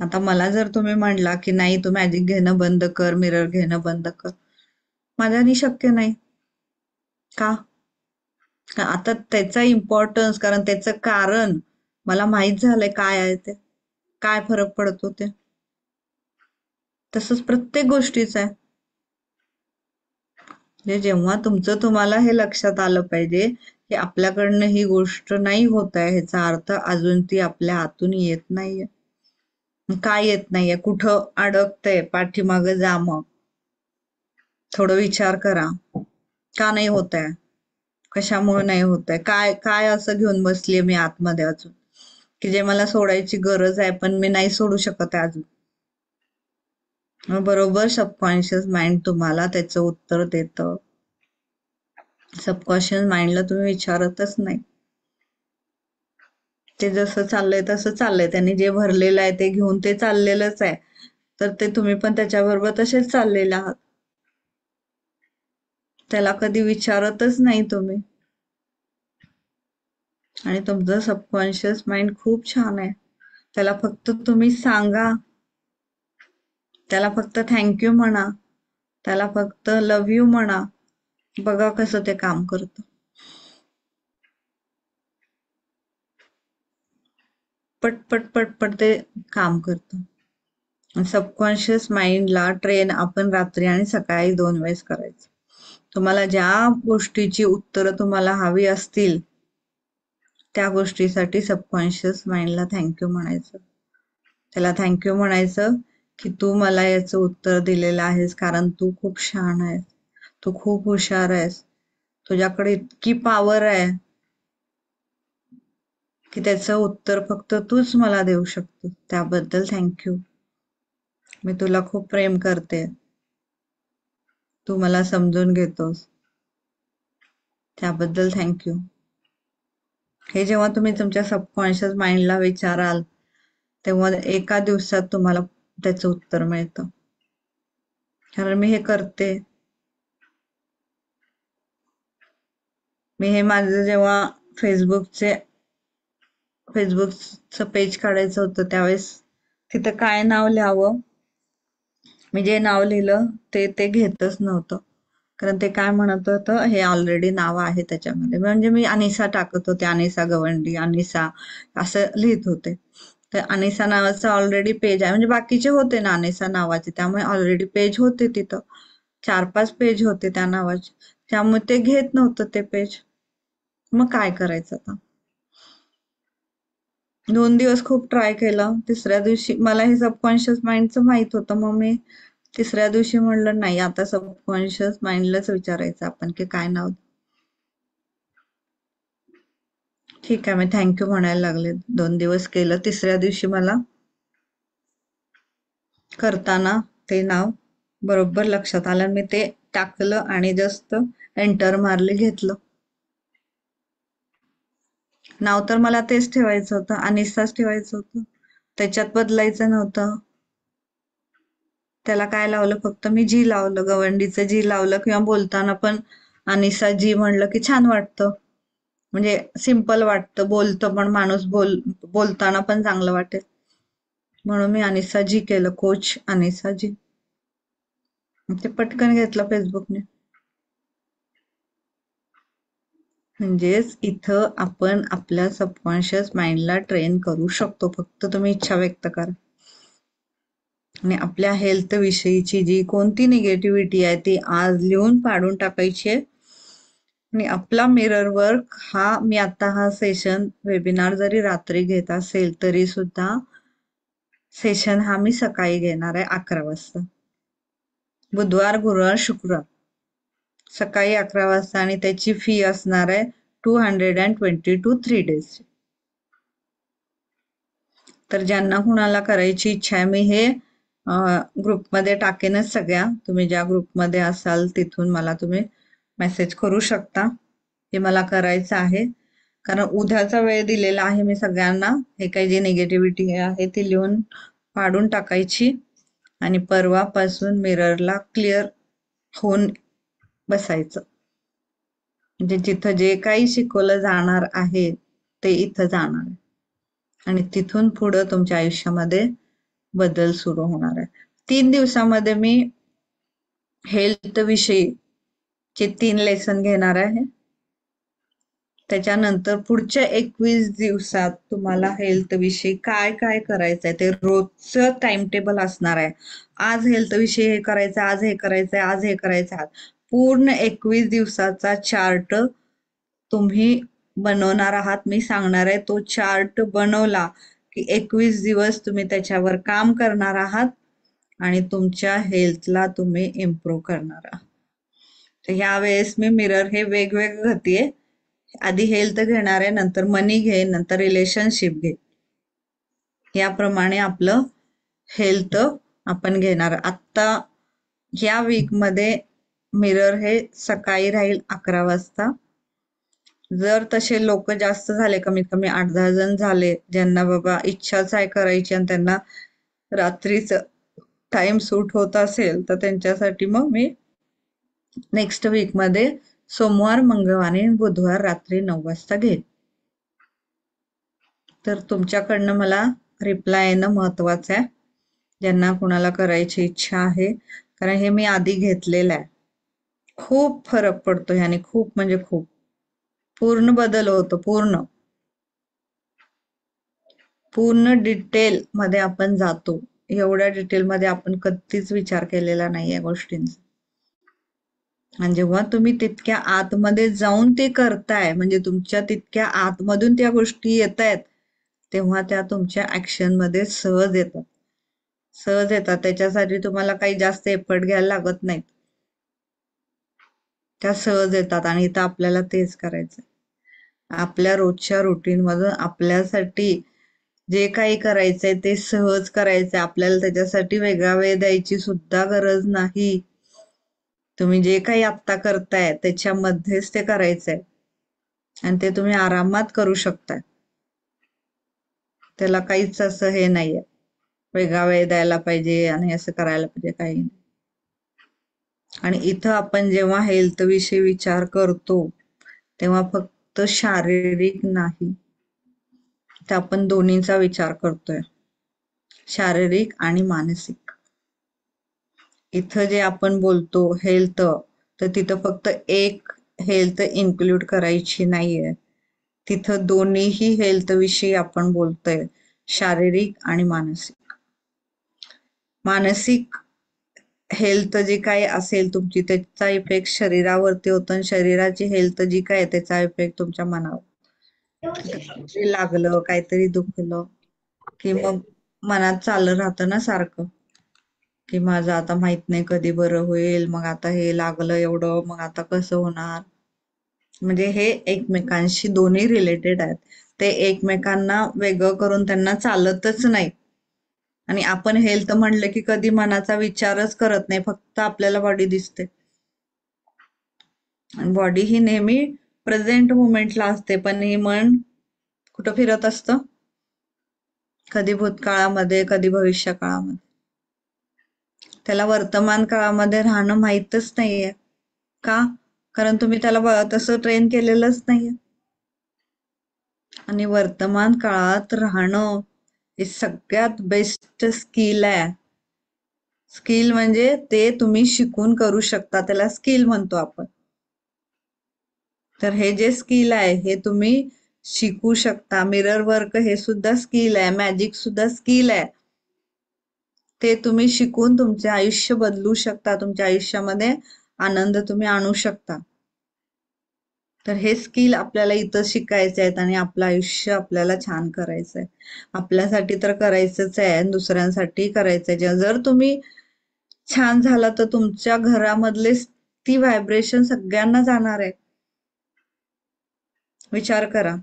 Speaker 1: आता मला जर तुम्ही म्हणला की नाही तू मॅजिक घेणं बंद कर, मिरर घेणं बंद कर, माझ्यानी शक्य नाही. का? आता त्याचा इम्पॉर्टन्स, कारण त्याचं कारण मला माहित झालंय काय आहे ते, काय फरक पडतो ते. तसंच प्रत्येक गोष्टीच आहे. म्हणजे जेव्हा तुमचं तुम्हाला हे लक्षात आलं पाहिजे की आपल्याकडनं ही गोष्ट नाही होत आहे, ह्याचा अर्थ अजून ती आपल्या हातून येत नाहीये. काय येत नाहीये, कुठं अडकतंय, पाठीमागं जा, मग थोडं विचार करा, का नाही होत आहे, कशामुळे नाही होत आहे, काय काय असं घेऊन बसलीये मी आतमध्ये अजून की जे मला सोडायची गरज आहे पण मी नाही सोडू शकत आहे अजून. मग बरोबर सबकॉन्शियस माइंड तुम्हाला त्याचं उत्तर देतं. सबकॉन्शियस माइंडला तुम्ही विचारतच नाही, ते जसं चाललंय तसं चाललंय, त्यांनी जे भरलेलं आहे ते घेऊन ते चाललेलंच आहे, तर ते तुम्ही पण त्याच्याबरोबर तसेच चाललेले आहात. त्याला कधी विचारतच नाही तुम्ही. आणि तुमचं सबकॉन्शियस माइंड खूप छान आहे, त्याला फक्त तुम्ही सांगा, त्याला फक्त थँक्यू म्हणा, त्याला फक्त लव्ह यू म्हणा, बघा कसं ते काम करतं. पटपट पटपट ते काम करतं. सबकॉन्शियस माइंडला ट्रेन आपण रात्री आणि सकाळी 2 वेळेस करायचं. तुम्हाला ज्या गोष्टीची उत्तरं तुम्हाला हवी असतील त्या गोष्टीसाठी सबकॉन्शियस माइंडला थँक्यू म्हणायचं. त्याला थँक्यू म्हणायचं की तू मला याचं उत्तर दिलेलं आहेस, कारण तू खूप छान आहेस, तू खूप हुशार आहेस, तुझ्याकडे इतकी पॉवर आहे की त्याचं उत्तर फक्त तूच मला देऊ शकतो, त्याबद्दल थँक्यू. मी तुला खूप प्रेम करते, तू मला समजून घेतोस, त्याबद्दल थँक्यू. हे जेव्हा तुम्ही तुमच्या सबकॉन्शियस माइंडला विचाराल तेव्हा एका दिवसात तुम्हाला त्याचं उत्तर मिळतं. कारण मी हे करते. मी हे माझं जेव्हा फेसबुकचे फेसबुकचं पेज काढायचं होतं त्यावेळेस तिथं काय नाव लिहावं, मी जे नाव लिहिलं ते ते घेतच नव्हतं, कारण ते काय म्हणत होतं हे ऑलरेडी नाव आहे त्याच्यामध्ये. म्हणजे मी अनिसा टाकत होते, अनिसा गवंडी, अनिसा असं लिहित होते. तर अनिसा नावाचं ऑलरेडी पेज आहे, म्हणजे बाकीचे होते ना अनिसा नावाचे, त्यामुळे ऑलरेडी पेज होते तिथं, 4-5 पेज होते त्या नावाचे, त्यामुळे ते घेत नव्हतं ते पेज. मग काय करायचं आता? 2 दिवस खूप ट्राय केलं. तिसऱ्या दिवशी मला हे सबकॉन्शियस माइंडचं माहित होतं, मग मी तिसऱ्या दिवशी म्हणलं नाही, आता सबकॉन्शियस माइंडलाच विचारायचं आपण की काय नाव. ठीक आहे, मी थँक्यू म्हणायला लागले. 2 दिवस केलं, तिसऱ्या दिवशी मला करताना ते नाव बरोबर लक्षात आलं, मी ते टाकलं आणि जस्ट एंटर मारले, घेतलं. नाव तर मला तेच ठेवायचं होतं, अनिसाच ठेवायचं होतं, त्याच्यात बदलायचं नव्हतं. त्याला काय लावलं, फक्त मी जी लावलं, गवंडीचं जी लावलं, किंवा बोलताना पण अनिसा जी म्हणलं की छान वाटतं, म्हणजे सिंपल वाटतं, बोलतं पण माणूस, बोलताना पण चांगलं वाटेल, म्हणून मी अनिसा जी केलं, कोच अनिसा जी. ते पटकन घेतलं फेसबुकने. म्हणजेच इथं आपण आपल्या सबकॉन्शियस माइंडला ट्रेन करू शकतो, फक्त तुम्ही इच्छा व्यक्त करा. आणि आपल्या हेल्थ विषयीची जी कोणती निगेटिव्हिटी आहे ती आज लिहून पाडून टाकायची आहे. आणि आपला मिरर वर्क हा, मी आता हा सेशन वेबिनार जरी रात्री घेत असेल तरी सुद्धा सेशन हा मी सकाळी घेणार आहे 11 वाजता, बुधवार, गुरुवार, शुक्रवार, सकाळी 11 वाजता. आणि त्याची फी असणार आहे 222 3 days. तर ज्यांना कुणाला करायची इच्छा आहे, मी हे ग्रुपमध्ये टाकेनच सगळ्या, तुम्ही ज्या ग्रुपमध्ये असाल तिथून मला तुम्ही मेसेज करू शकता की मला करायचं आहे. कारण उद्याचा वेळ दिलेला आहे मी सगळ्यांना. हे काही जी निगेटिव्हिटी आहे ती लिहून पाडून टाकायची आणि परवापासून मिररला क्लिअर होऊन बसायचं. म्हणजे जिथं जे काही शिकवलं जाणार आहे ते इथं जाणार आहे आणि तिथून पुढं तुमच्या आयुष्यामध्ये बदल सुरू होणार आहे. 3 दिवसामध्ये मी हेल्थ विषयीचे 3 लेसन घेणार आहे. त्याच्यानंतर पुढच्या 21 दिवसात तुम्हाला हेल्थ विषयी काय काय करायचंय ते रोजचं टाइम टेबल असणार आहे. आज हेल्थ विषयी हे करायचं, आज हे करायचंय, आज हे करायचं. पूर्ण 21 दिवसाचा चार्ट तुम्ही बनवणार आहात. मी सांगणार आहे तो चार्ट बनवला की 21 दिवस तुम्ही त्याच्यावर काम करणार आहात आणि तुमच्या हेल्थला तुम्ही इम्प्रूव्ह करणार आहात. तर ह्या वेळेस मी मिरर हे वेगवेगळं घेतेय. आधी हेल्थ घेणार आहे, नंतर मनी घे, नंतर रिलेशनशिप घे. याप्रमाणे आपलं हेल्थ आपण घेणार. आत्ता ह्या वीकमध्ये मिरर हे सकाळी राहील 11 वाजता. जर तसे लोक जास्त झाले, कमीत कमी 8-10 जण झाले, ज्यांना बाबा इच्छाच आहे करायची आणि त्यांना रात्रीच टाइम सूट होत असेल, तर त्यांच्यासाठी मग मी नेक्स्ट वीकमध्ये सोमवार, मंगळवार आणि बुधवार रात्री 9 वाजता घेईन. तर तुमच्याकडनं मला रिप्लाय येणं महत्वाचं आहे, ज्यांना कुणाला करायची इच्छा आहे. कारण हे मी आधी घेतलेलं आहे. खूप फरक पडतो ह्याने, खूप म्हणजे खूप. पूर्ण बदल होतो, पूर्ण पूर्ण डिटेल मध्ये आपण जातो. एवढ्या डिटेल मध्ये आपण कधीच विचार केलेला नाही या गोष्टींचा. आणि जेव्हा तुम्ही तितक्या आतमध्ये जाऊन ते करताय, म्हणजे तुमच्या तितक्या आतमधून त्या गोष्टी येत आहेत, तेव्हा त्या तुमच्या ऍक्शन मध्ये सहज येतात. सहज येतात. त्याच्यासाठी तुम्हाला काही जास्त एफर्ट घ्यायला लागत नाहीत. त्या सहज येतात आणि इथं आपल्याला तेच करायचं. आपल्या रोजच्या रुटीन मधून आपल्यासाठी जे काही करायचंय ते सहज करायचंय. आपल्याला त्याच्यासाठी वेगळा वेळ द्यायची सुद्धा गरज नाही. तुम्ही जे काही आत्ता करताय त्याच्यामध्येच ते करायचंय आणि ते तुम्ही आरामात करू शकताय. त्याला काहीच असं हे नाहीये, वेगळा वेळ द्यायला पाहिजे आणि असं करायला पाहिजे, काही नाही. आणि इथं आपण जेव्हा हेल्थ विषयी विचार करतो तेव्हा फक्त शारीरिक नाही, तर आपण दोन्हीचा विचार करतोय, शारीरिक आणि मानसिक. इथं जे आपण बोलतो हेल्थ, तर तिथं फक्त एक हेल्थ इन्क्लूड करायची नाहीये. तिथं दोन्हीही हेल्थ विषयी आपण बोलतोय, शारीरिक आणि मानसिक. मानसिक हेल्थ जी काय असेल तुमची, त्याचा इफेक्ट शरीरावरती होतो आणि शरीराची हेल्थ जी काय त्याचा इफेक्ट तुमच्या मनावर. काहीतरी लागलं, काहीतरी दुखलं की मग मनात चाललं राहतं ना सारखं, की माझं आता माहित नाही कधी बरं होईल, मग आता हे लागलं एवढं, मग आता कसं होणार. म्हणजे हे एकमेकांशी दोन्ही रिलेटेड आहेत. ते एकमेकांना वेगळं करून त्यांना चालतच नाही. आणि आपण हेल्थ म्हणलं की कधी मनाचा विचारच करत नाही, फक्त आपल्याला बॉडी दिसते. आणि बॉडी ही नेहमी प्रेझेंट मुमेंटला असते, पण हे मन कुठं फिरत असतं, कधी भूतकाळामध्ये, कधी भविष्य काळामध्ये. त्याला वर्तमान काळामध्ये राहणं माहीतच नाहीये. का? कारण तुम्ही त्याला तसं ट्रेन केलेलंच नाहीये. आणि वर्तमान काळात राहणं हे सगळ्यात बेस्ट स्किल आहे. स्किल म्हणजे ते तुम्ही शिकून करू शकता, त्याला स्किल म्हणतो आपण. तर हे जे स्किल आहे हे तुम्ही शिकू शकता. मिरर वर्क हे सुद्धा स्किल आहे, मॅजिक सुद्धा स्किल आहे. ते तुम्ही शिकून तुमचे आयुष्य बदलू शकता, तुमच्या आयुष्यामध्ये आनंद तुम्ही आणू शकता. तर हे स्किल आपल्याला इथं शिकायचे आहेत आणि आपलं आयुष्य आपल्याला छान करायचंय. आपल्यासाठी तर करायचंच आहे आणि दुसऱ्यांसाठी करायचंय. जर तुम्ही छान झाला तर तुमच्या घरामधले ती व्हायब्रेशन सगळ्यांना जाणार आहे. विचार करा.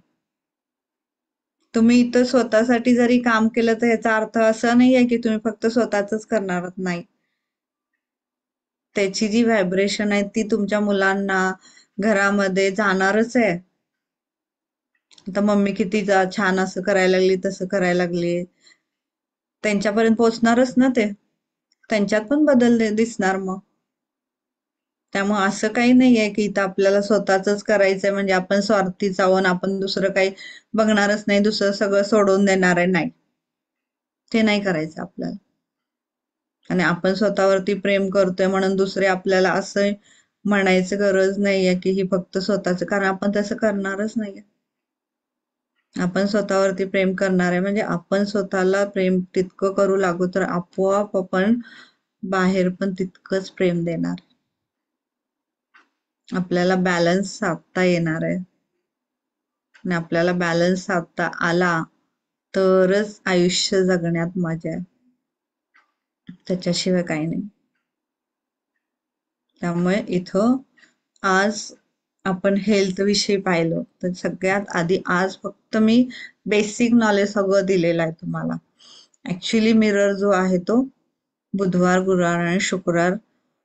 Speaker 1: तुम्ही इथं स्वतःसाठी जरी काम केलं तर याचा अर्थ असा नाही आहे की तुम्ही फक्त स्वतःच करणार नाही. त्याची जी व्हायब्रेशन आहे ती तुमच्या मुलांना, घरामध्ये जाणारच आहे. आता मम्मी किती छान असं करायला लागली तसं करायला लागली, त्यांच्यापर्यंत पोहोचणारच ना ते, त्यांच्यात पण बदल दिसणार मग. त्यामुळे असं काही नाहीये की इथं आपल्याला स्वतःच करायचंय म्हणजे आपण स्वार्थी जाऊन आपण दुसरं काही बघणारच नाही, दुसरं सगळं सोडून देणार आहे, नाही. ते नाही करायचं आपल्याला. आणि आपण स्वतःवरती प्रेम करतोय म्हणून दुसरे आपल्याला असं म्हणायचं गरज नाहीये की ही फक्त स्वतःच, कारण आपण तसं करणारच नाहीये. आपण स्वतःवरती प्रेम करणार आहे म्हणजे आपण स्वतःला प्रेम तितकं करू लागू तर आपोआप आपण बाहेर पण तितकंच प्रेम देणार. आपल्याला बॅलन्स साधता येणार आहे. आणि आपल्याला बॅलन्स साधता आला तरच आयुष्य जगण्यात मजा आहे, त्याच्याशिवाय काही नाही. त्यामुळे इथं आज आपण हेल्थ विषयी पाहिलं तर सगळ्यात आधी आज फक्त मी बेसिक नॉलेज सगळं दिलेलं आहे तुम्हाला. ऍक्च्युली मिरर जो आहे तो बुधवार, गुरुवार आणि शुक्रवार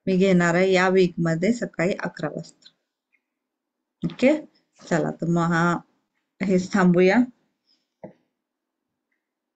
Speaker 1: मी घेणार आहे या वीकमध्ये सकाळी 11 वाजता. ओके, चला तर मग हेच थांबूया.